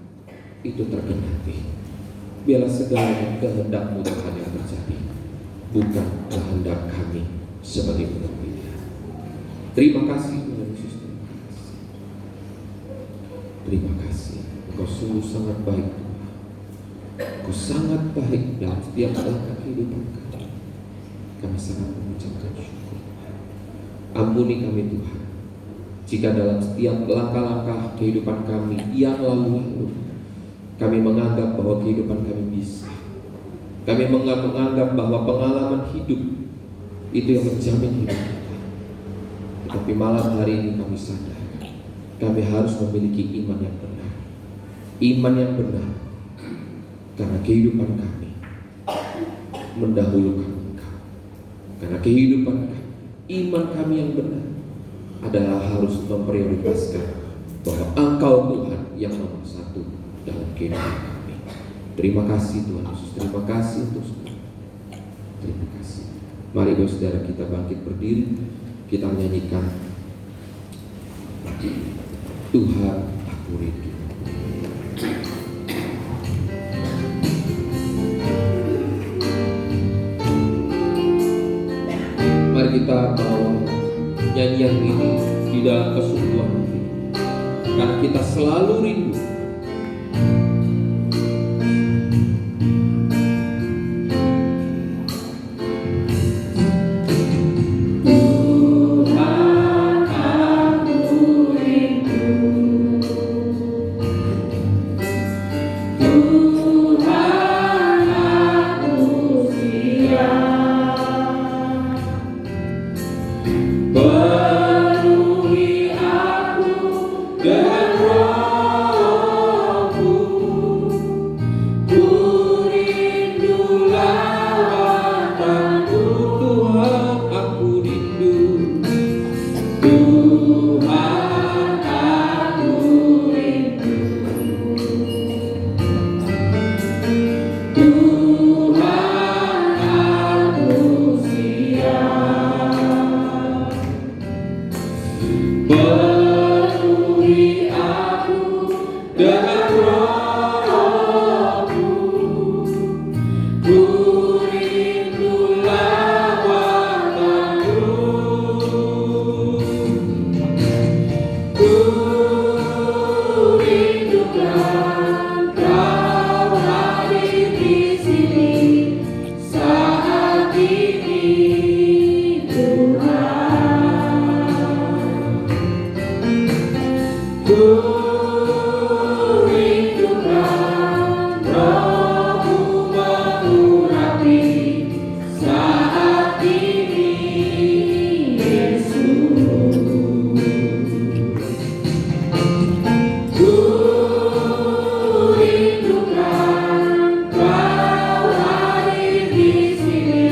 itu tergenapi. Biarlah segala kehendak-Mu Tuhan yang terjadi, bukan kehendak kami sebagai manusia. Terima kasih Tuhan Yesus, terima kasih. Terima kasih. Engkau sungguh sangat baik Tuhan. Engkau sangat baik dalam setiap langkah kehidupan kami. Kami sangat mengucapkan syukur. Ampuni kami Tuhan, jika dalam setiap langkah-langkah kehidupan kami yang lalu-lalu kami menganggap bahwa kehidupan kami bisa. Kami menganggap bahwa pengalaman hidup itu yang menjamin hidup kita. Tetapi malam hari ini kami sadar, kami harus memiliki iman yang benar. Iman yang benar, karena kehidupan kami mendahulukan Engkau. Karena kehidupan kami, iman kami yang benar adalah harus memprioritaskan bahwa Engkau Tuhan yang nomor satu dalam kehidupan kami. Terima kasih Tuhan Yesus, terima kasih untuk semua. Terima kasih. Mari saudara kita bangkit berdiri, kita menyanyikan Tuhan aku rindu. Mari kita bawa nyanyian ini di dalam kesungguhan hati, karena kita selalu rindu. Tuhan aku rindu. dengan rohmu. Ku rindu lawatanmu. Ku rindukan Kau hadir di sini saat ini, Tuhan. Ku rindukan Roh-Mu mengurapi saat ini, Yesus. Ku rindukan Kau hadir di sini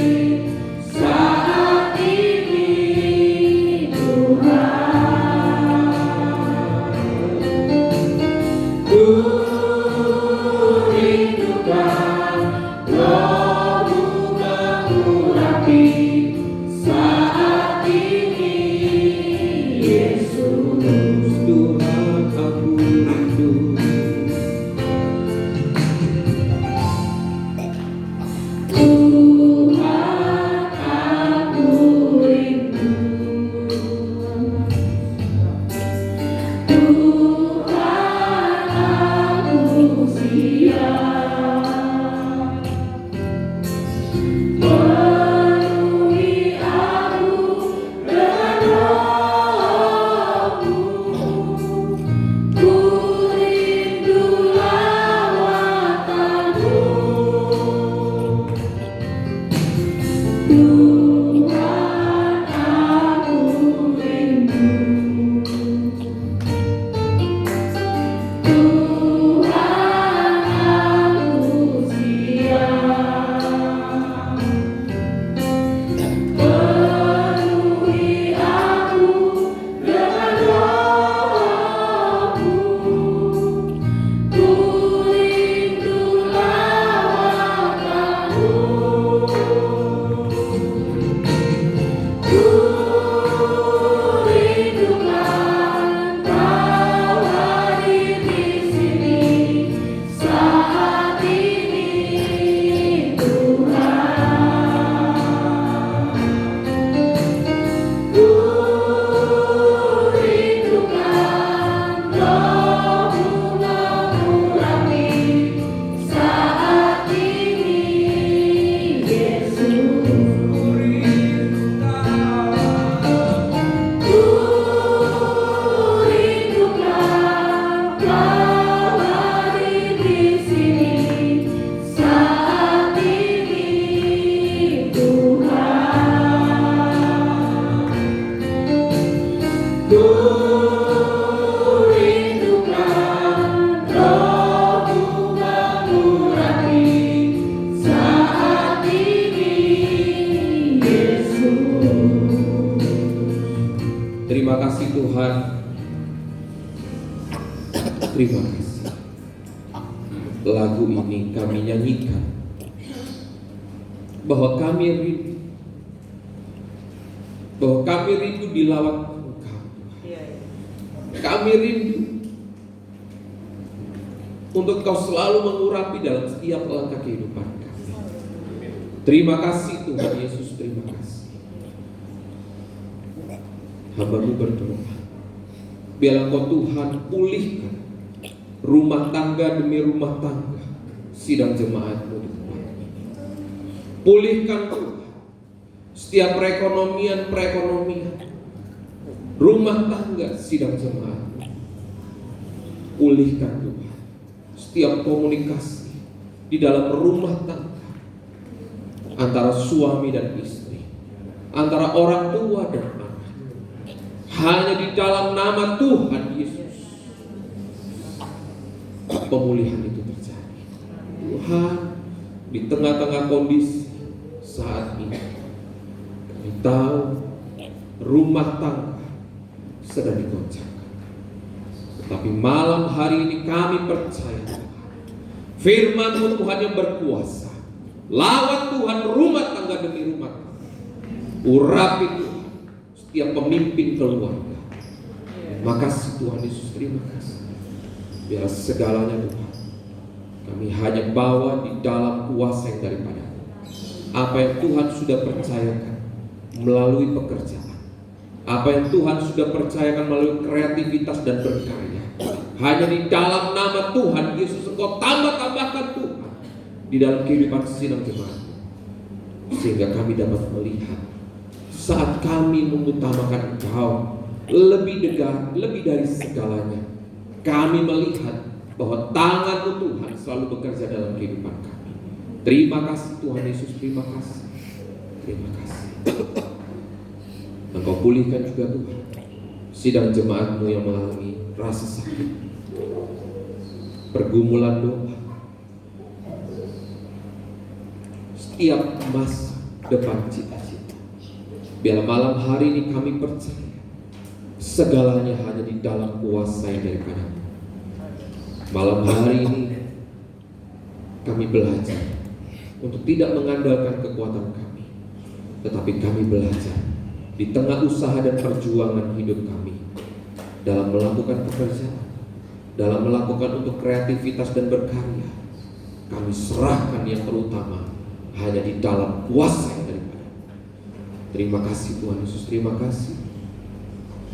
saat ini, Tuhan. Ku rindukan Roh-Mu mengurapi saat ini, Yesus. Tuhan, aku rindu. Tuhan, aku rindu. Tuhan, aku siap. Penuhi aku dengan Roh-Mu. Ku rindu lawatanmu. Tuhan, aku rindu. Tuhan, aku siap. Penuhi aku dengan Roh-Mu. Ku rindu lawatanmu. Ku rindukan Kau hadir di sini saat ini, Tuhan. Ku rindukan Roh-Mu mengurapi saat ini, Yesus. Ku rindukan Kau hadir di sini saat ini, Tuhan. Ku rindukan Roh-Mu mengurapi saat ini, Yesus. Terima kasih Tuhan. Terima kasih. Lagu ini kami nyanyikan bahwa kami rindu dilawat Engkau. Kami rindu untuk Kau selalu mengurapi dalam setiap langkah kehidupan kami. Terima kasih Tuhan Yesus, terima kasih. Hamba-Mu berdoa, biarlah Kau Tuhan pulihkan rumah tangga demi rumah tangga sidang jemaat-Mu di tempat ini. Pulihkan Tuhan setiap perekonomian rumah tangga sidang jemaat. Pulihkan Tuhan setiap komunikasi di dalam rumah tangga antara suami dan istri, antara orang tua dan anak. Hanya di dalam nama Tuhan Yesus pemulihan itu terjadi. Tuhan, di tengah-tengah kondisi saat ini kami tahu rumah tangga sedang digoncangkan. Tetapi malam hari ini kami percaya Tuhan, firman-Mu Tuhan yang berkuasa. Lawat Tuhan rumah tangga demi rumah tangga. Urapi Tuhan setiap pemimpin keluarga. Terima kasih Tuhan Yesus, terima kasih. Biar segalanya Tuhan kami hanya bawa di dalam kuasa yang daripada-Mu. Apa yang Tuhan sudah percayakan melalui pekerjaan, apa yang Tuhan sudah percayakan melalui kreativitas dan berkarya, hanya di dalam nama Tuhan Yesus Engkau tambah-tambahkan Tuhan di dalam kehidupan sidang jemaat, sehingga kami dapat melihat saat kami mengutamakan Engkau lebih dekat, lebih dari segalanya, kami melihat bahwa tangan-Mu Tuhan selalu bekerja dalam kehidupan kami. Terima kasih Tuhan Yesus, terima kasih. Terima kasih. Engkau pulihkan juga Tuhan sidang jemaat-Mu yang mengalami rasa sakit, pergumulan doa, setiap masa depan cita-cita. Biar malam hari ini kami percaya segalanya hanya di dalam kuasa yang daripada-Mu. Malam hari ini kami belajar untuk tidak mengandalkan kekuatan kami, tetapi kami belajar di tengah usaha dan perjuangan hidup kami dalam melakukan pekerjaan, dalam melakukan untuk kreativitas dan berkarya, kami serahkan yang terutama hanya di dalam kuasa yang daripada. Terima kasih Tuhan Yesus, terima kasih.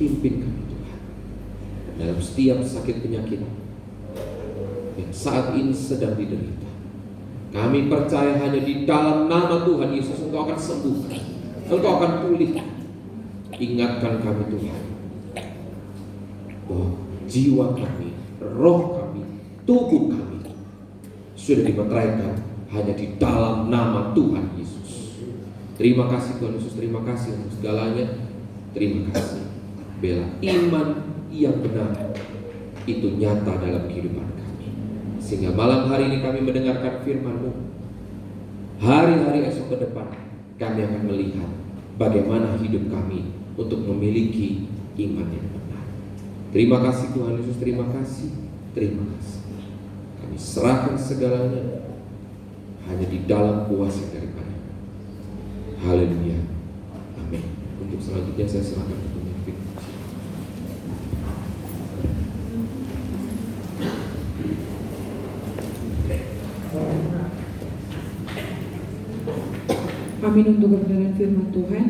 Pimpin kami Tuhan dalam setiap sakit penyakit yang saat ini sedang diderita. Kami percaya hanya di dalam nama Tuhan Yesus Engkau akan sembuhkan, Engkau akan pulihkan. Ingatkan kami Tuhan bahwa jiwa kami, roh kami, tubuh kami sudah dimeteraikan hanya di dalam nama Tuhan Yesus. Terima kasih Tuhan Yesus, terima kasih untuk segalanya. Terima kasih. Bela iman yang benar itu nyata dalam kehidupan kami, sehingga malam hari ini kami mendengarkan firman-Mu. Hari-hari esok ke depan kami akan melihat bagaimana hidup kami untuk memiliki iman yang benar. Terima kasih Tuhan Yesus, terima kasih, terima kasih. Kami serahkan segalanya hanya di dalam kuasa daripada. Haleluya, amin. Untuk selanjutnya saya serahkan kepada firman. Amin untuk kebenaran firman Tuhan.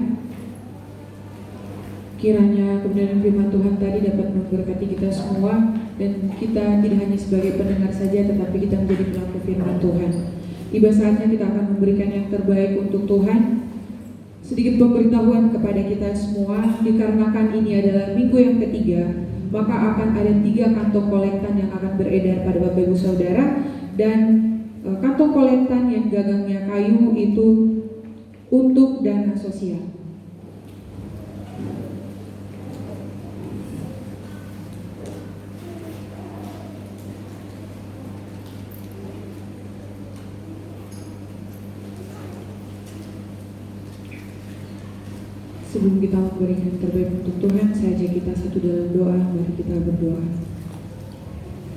Kiranya kebenaran firman Tuhan tadi dapat memberkati kita semua, dan kita tidak hanya sebagai pendengar saja, tetapi kita menjadi pelaku firman Tuhan. Tiba saatnya kita akan memberikan yang terbaik untuk Tuhan. Sedikit pemberitahuan kepada kita semua, dikarenakan ini adalah minggu yang ketiga, maka akan ada 3 kantong kolektan yang akan beredar pada Bapak Ibu Saudara. Dan kantong kolektan yang gagangnya kayu itu untuk dana sosial. Sebelum kita memberikan yang terbaik untuk Tuhan, saya ajak kita satu dalam doa. Mari kita berdoa.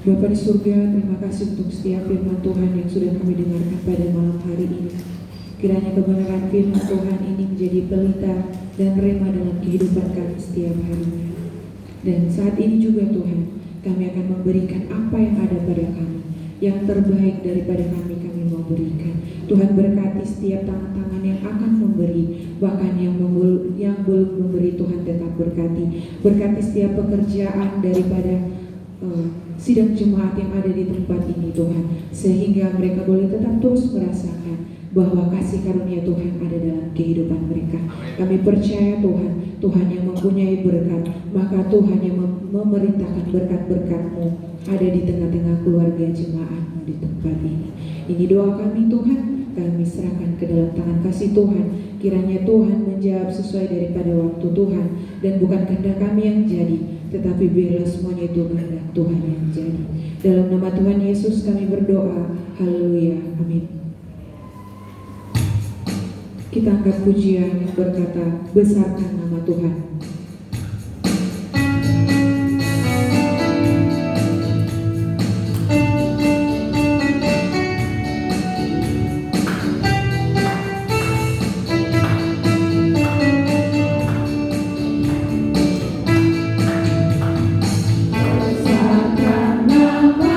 Bapa di surga, terima kasih untuk setiap firman Tuhan yang sudah kami dengarkan pada malam hari ini. Kiranya kebenaran firman Tuhan ini menjadi pelita dan rema dalam kehidupan kami setiap harinya. Dan saat ini juga Tuhan, kami akan memberikan apa yang ada pada kami. Yang terbaik daripada kami mau berikan. Tuhan berkati setiap tangan-tangan yang akan memberi, bahkan yang belum memberi, Tuhan tetap berkati. Berkati setiap pekerjaan daripada sidang jemaat yang ada di tempat ini Tuhan, sehingga mereka boleh tetap terus merasakan bahwa kasih karunia Tuhan ada dalam kehidupan mereka. Kami percaya Tuhan, Tuhan yang mempunyai berkat, maka Tuhan yang memerintahkan berkat-berkat-Mu ada di tengah-tengah keluarga jemaat-Mu di tempat ini. Ini doa kami Tuhan, kami serahkan ke dalam tangan kasih Tuhan. Kiranya Tuhan menjawab sesuai daripada waktu Tuhan, dan bukan kehendak kami yang jadi, tetapi biarlah semuanya itu kehendak Tuhan yang jadi. Dalam nama Tuhan Yesus kami berdoa. Haleluya, amin. Kita angkat pujian yang berkata, besarkan nama Tuhan. Besarkan nama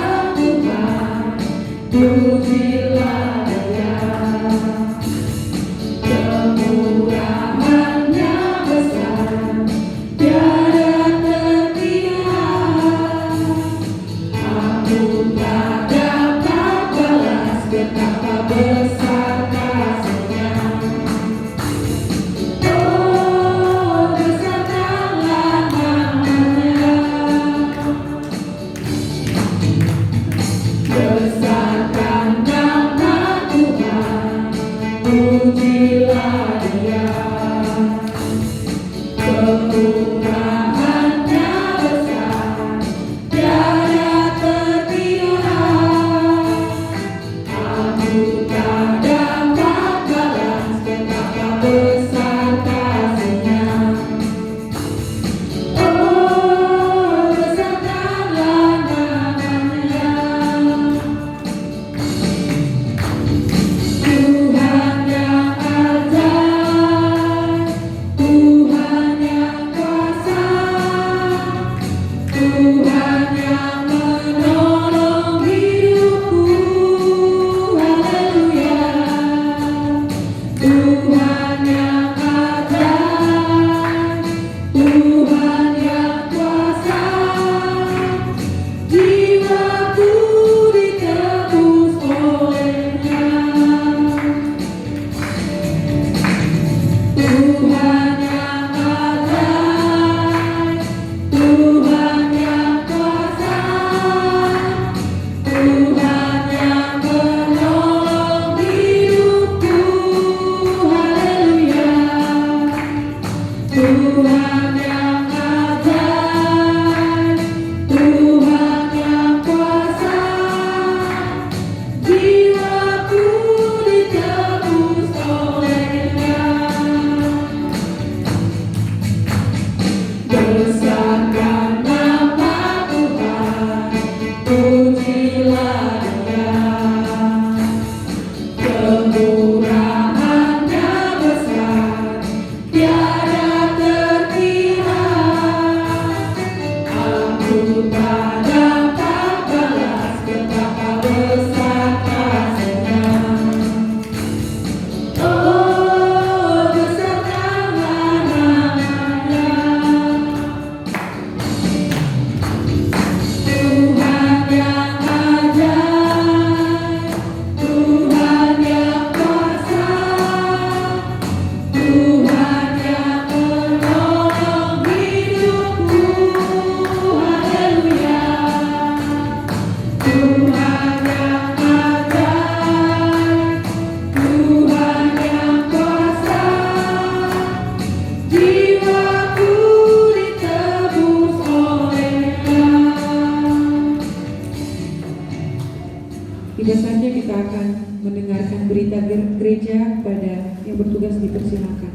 Sudah saatnya kita akan mendengarkan berita gereja. Pada yang bertugas dipersilakan.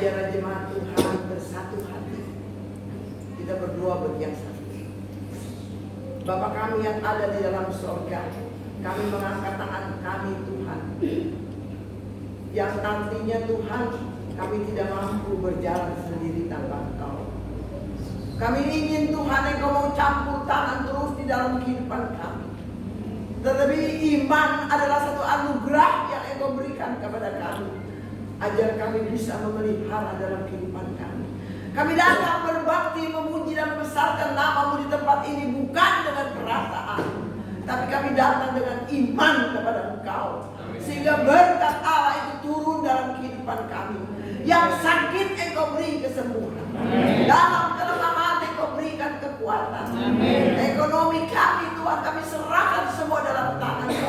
Biarlah jemaat Tuhan bersatu hati. Kita berdoa bagi yang satu. Bapa kami yang ada di dalam surga, kami mengangkat tangan kami Tuhan, yang nantinya Tuhan kami tidak mampu berjalan sendiri tanpa Engkau. Kami ingin Tuhan Engkau mau campur tangan terus di dalam kehidupan kami. Tetapi iman adalah satu anugerah yang Engkau berikan kepada kami. Ajar kami bisa memelihara dalam kehidupan kami. Kami datang berbakti, memuji dan membesarkan nama-Mu di tempat ini bukan dengan perasaan, tapi kami datang dengan iman kepada Engkau. Sehingga berkat Allah itu turun dalam kehidupan kami. Yang sakit Engkau beri kesembuhan. Dalam kelemahan Engkau berikan kekuatan. Ekonomi kami Tuhan kami serahkan semua dalam tangan-Mu.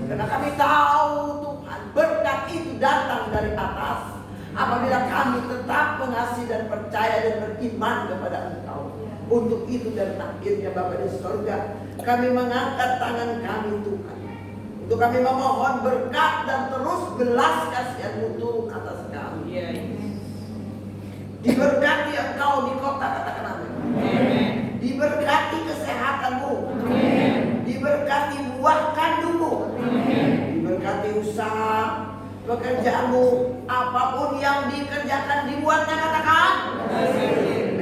Karena kami tahu Tuhan berkat itu datang dari atas. Apabila kami tetap mengasihi dan percaya dan beriman kepada Engkau. Untuk itu dan akhirnya Bapa di surga, kami mengangkat tangan kami Tuhan. Untuk kami memohon berkat dan terus belas kasihan-Mu turun atas kami. Diberkati Engkau di kota, katakan amin. Diberkati kesehatan-Mu. Diberkati buah kandung-Mu. Diberkati usaha pekerjaan-Mu, apapun yang dikerjakan dibuatnya, katakan amin.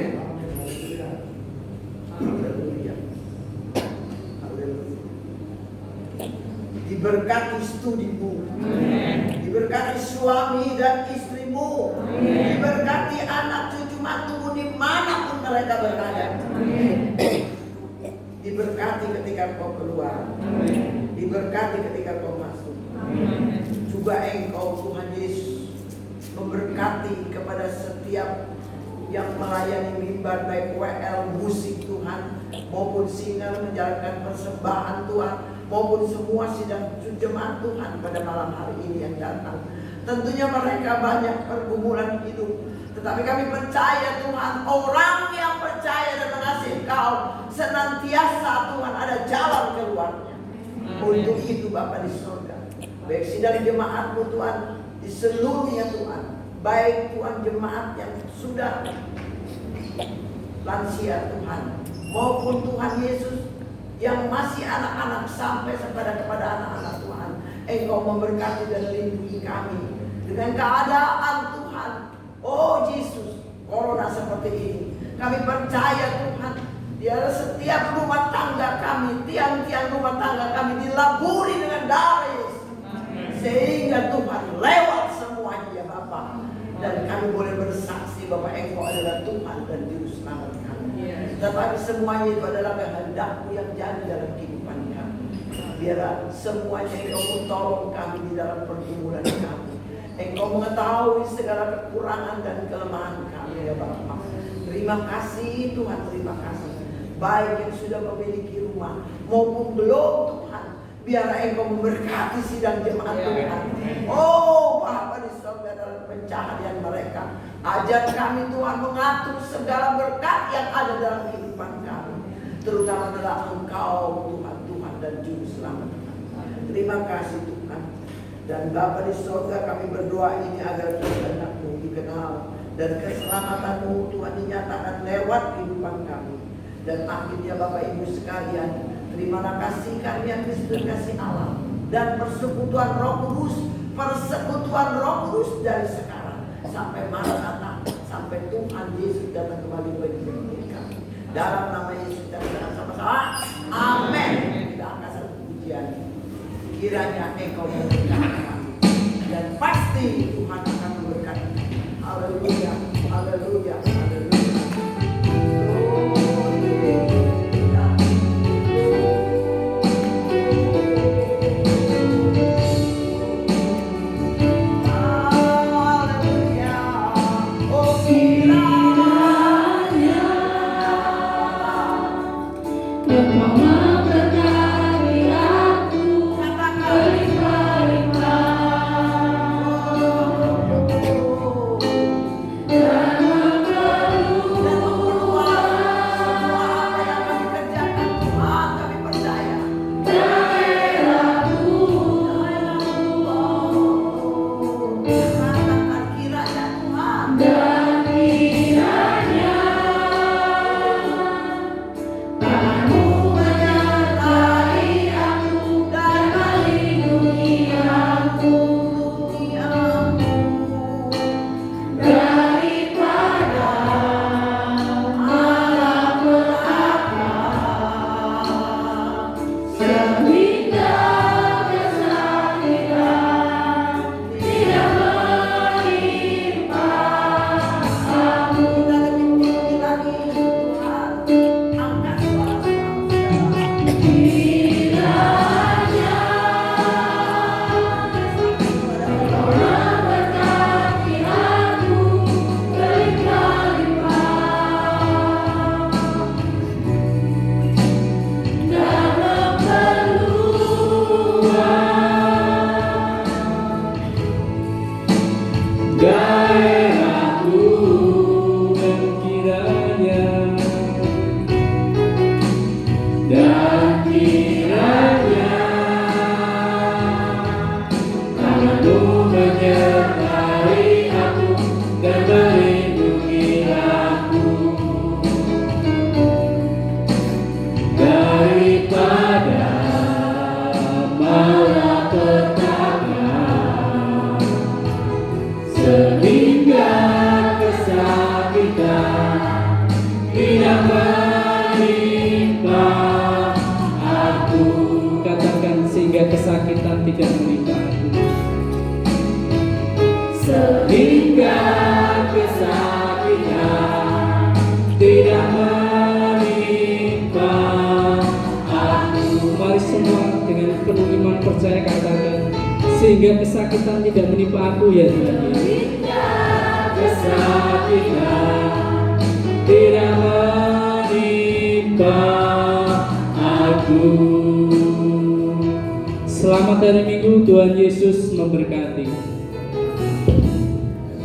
Diberkati studimu, diberkati suami dan istrimu, diberkati anak cucu mantumu dimanapun mereka berada. Diberkati ketika kau keluar, diberkati ketika kau masuk. Juga Engkau Tuhan Yesus memberkati kepada setiap yang melayani mimbar, baik WL, musik Tuhan, maupun singer menjalankan persembahan Tuhan, maupun semua sidang jemaat Tuhan pada malam hari ini yang datang. Tentunya mereka banyak pergumulan hidup, tetapi kami percaya Tuhan, orang yang percaya dan mengasihi Engkau senantiasa Tuhan ada jalan keluarnya. Untuk itu Bapa di surga, baik sidang jemaat-Mu Tuhan di seluruhnya Tuhan, baik Tuhan jemaat yang sudah lansia Tuhan, maupun Tuhan Yesus yang masih anak-anak sampai kepada anak-anak Tuhan. Engkau memberkati dan lindungi kami dengan keadaan Tuhan. Oh Yesus, corona seperti ini, kami percaya Tuhan, biar setiap rumah tangga kami, tiang-tiang rumah tangga kami dilaburi dengan darah Yesus. Sehingga Tuhan lewat semuanya ya Bapa, dan kami boleh bersaksi tetapi semuanya itu adalah kehendak-Mu yang jadi dalam kehidupan kami. Biarlah semuanya Engkau tolong kami di dalam pergumulan kami. Engkau mengetahui segala kekurangan dan kelemahan kami ya Bapa. Terima kasih Tuhan, terima kasih. Baik yang sudah memiliki rumah maupun belum Tuhan, biarlah Engkau memberkati sidang jemaat Tuhan. Oh Bapa di surga, dalam pencaharian mereka, ajar kami Tuhan mengatur segala berkat yang ada dalam kehidupan kami, terutama adalah Engkau Tuhan, Tuhan dan Juru Selamat kami. Terima kasih Tuhan. Dan Bapa di surga, kami berdoa ini agar kehendak-Mu dikenal dan keselamatan-Mu Tuhan dinyatakan lewat kehidupan kami. Dan akhirnya Bapak Ibu sekalian, terimalah kasih karunia Kristus, kasih Allah dan persekutuan Roh Kudus, persekutuan Roh Kudus dari sekarang sampai Maranatha, sampai Tuhan Yesus datang kembali bagi kami. Dalam nama Yesus kita berdoa sama-sama. Amin. Kita angkat satu pujian. Kiranya Engkau memberkati kami dan pasti Tuhan akan memberkati. Haleluya, haleluya, haleluya. Kesakitan tidak menimpa aku, sehingga kesakitan tidak menimpa aku. Mari semua dengan penuh iman percaya katakan, sehingga kesakitan tidak menimpa aku ya Tuhan. Sehingga kesakitan tidak menimpa aku. Selamat hari Minggu, Tuhan Yesus memberkati.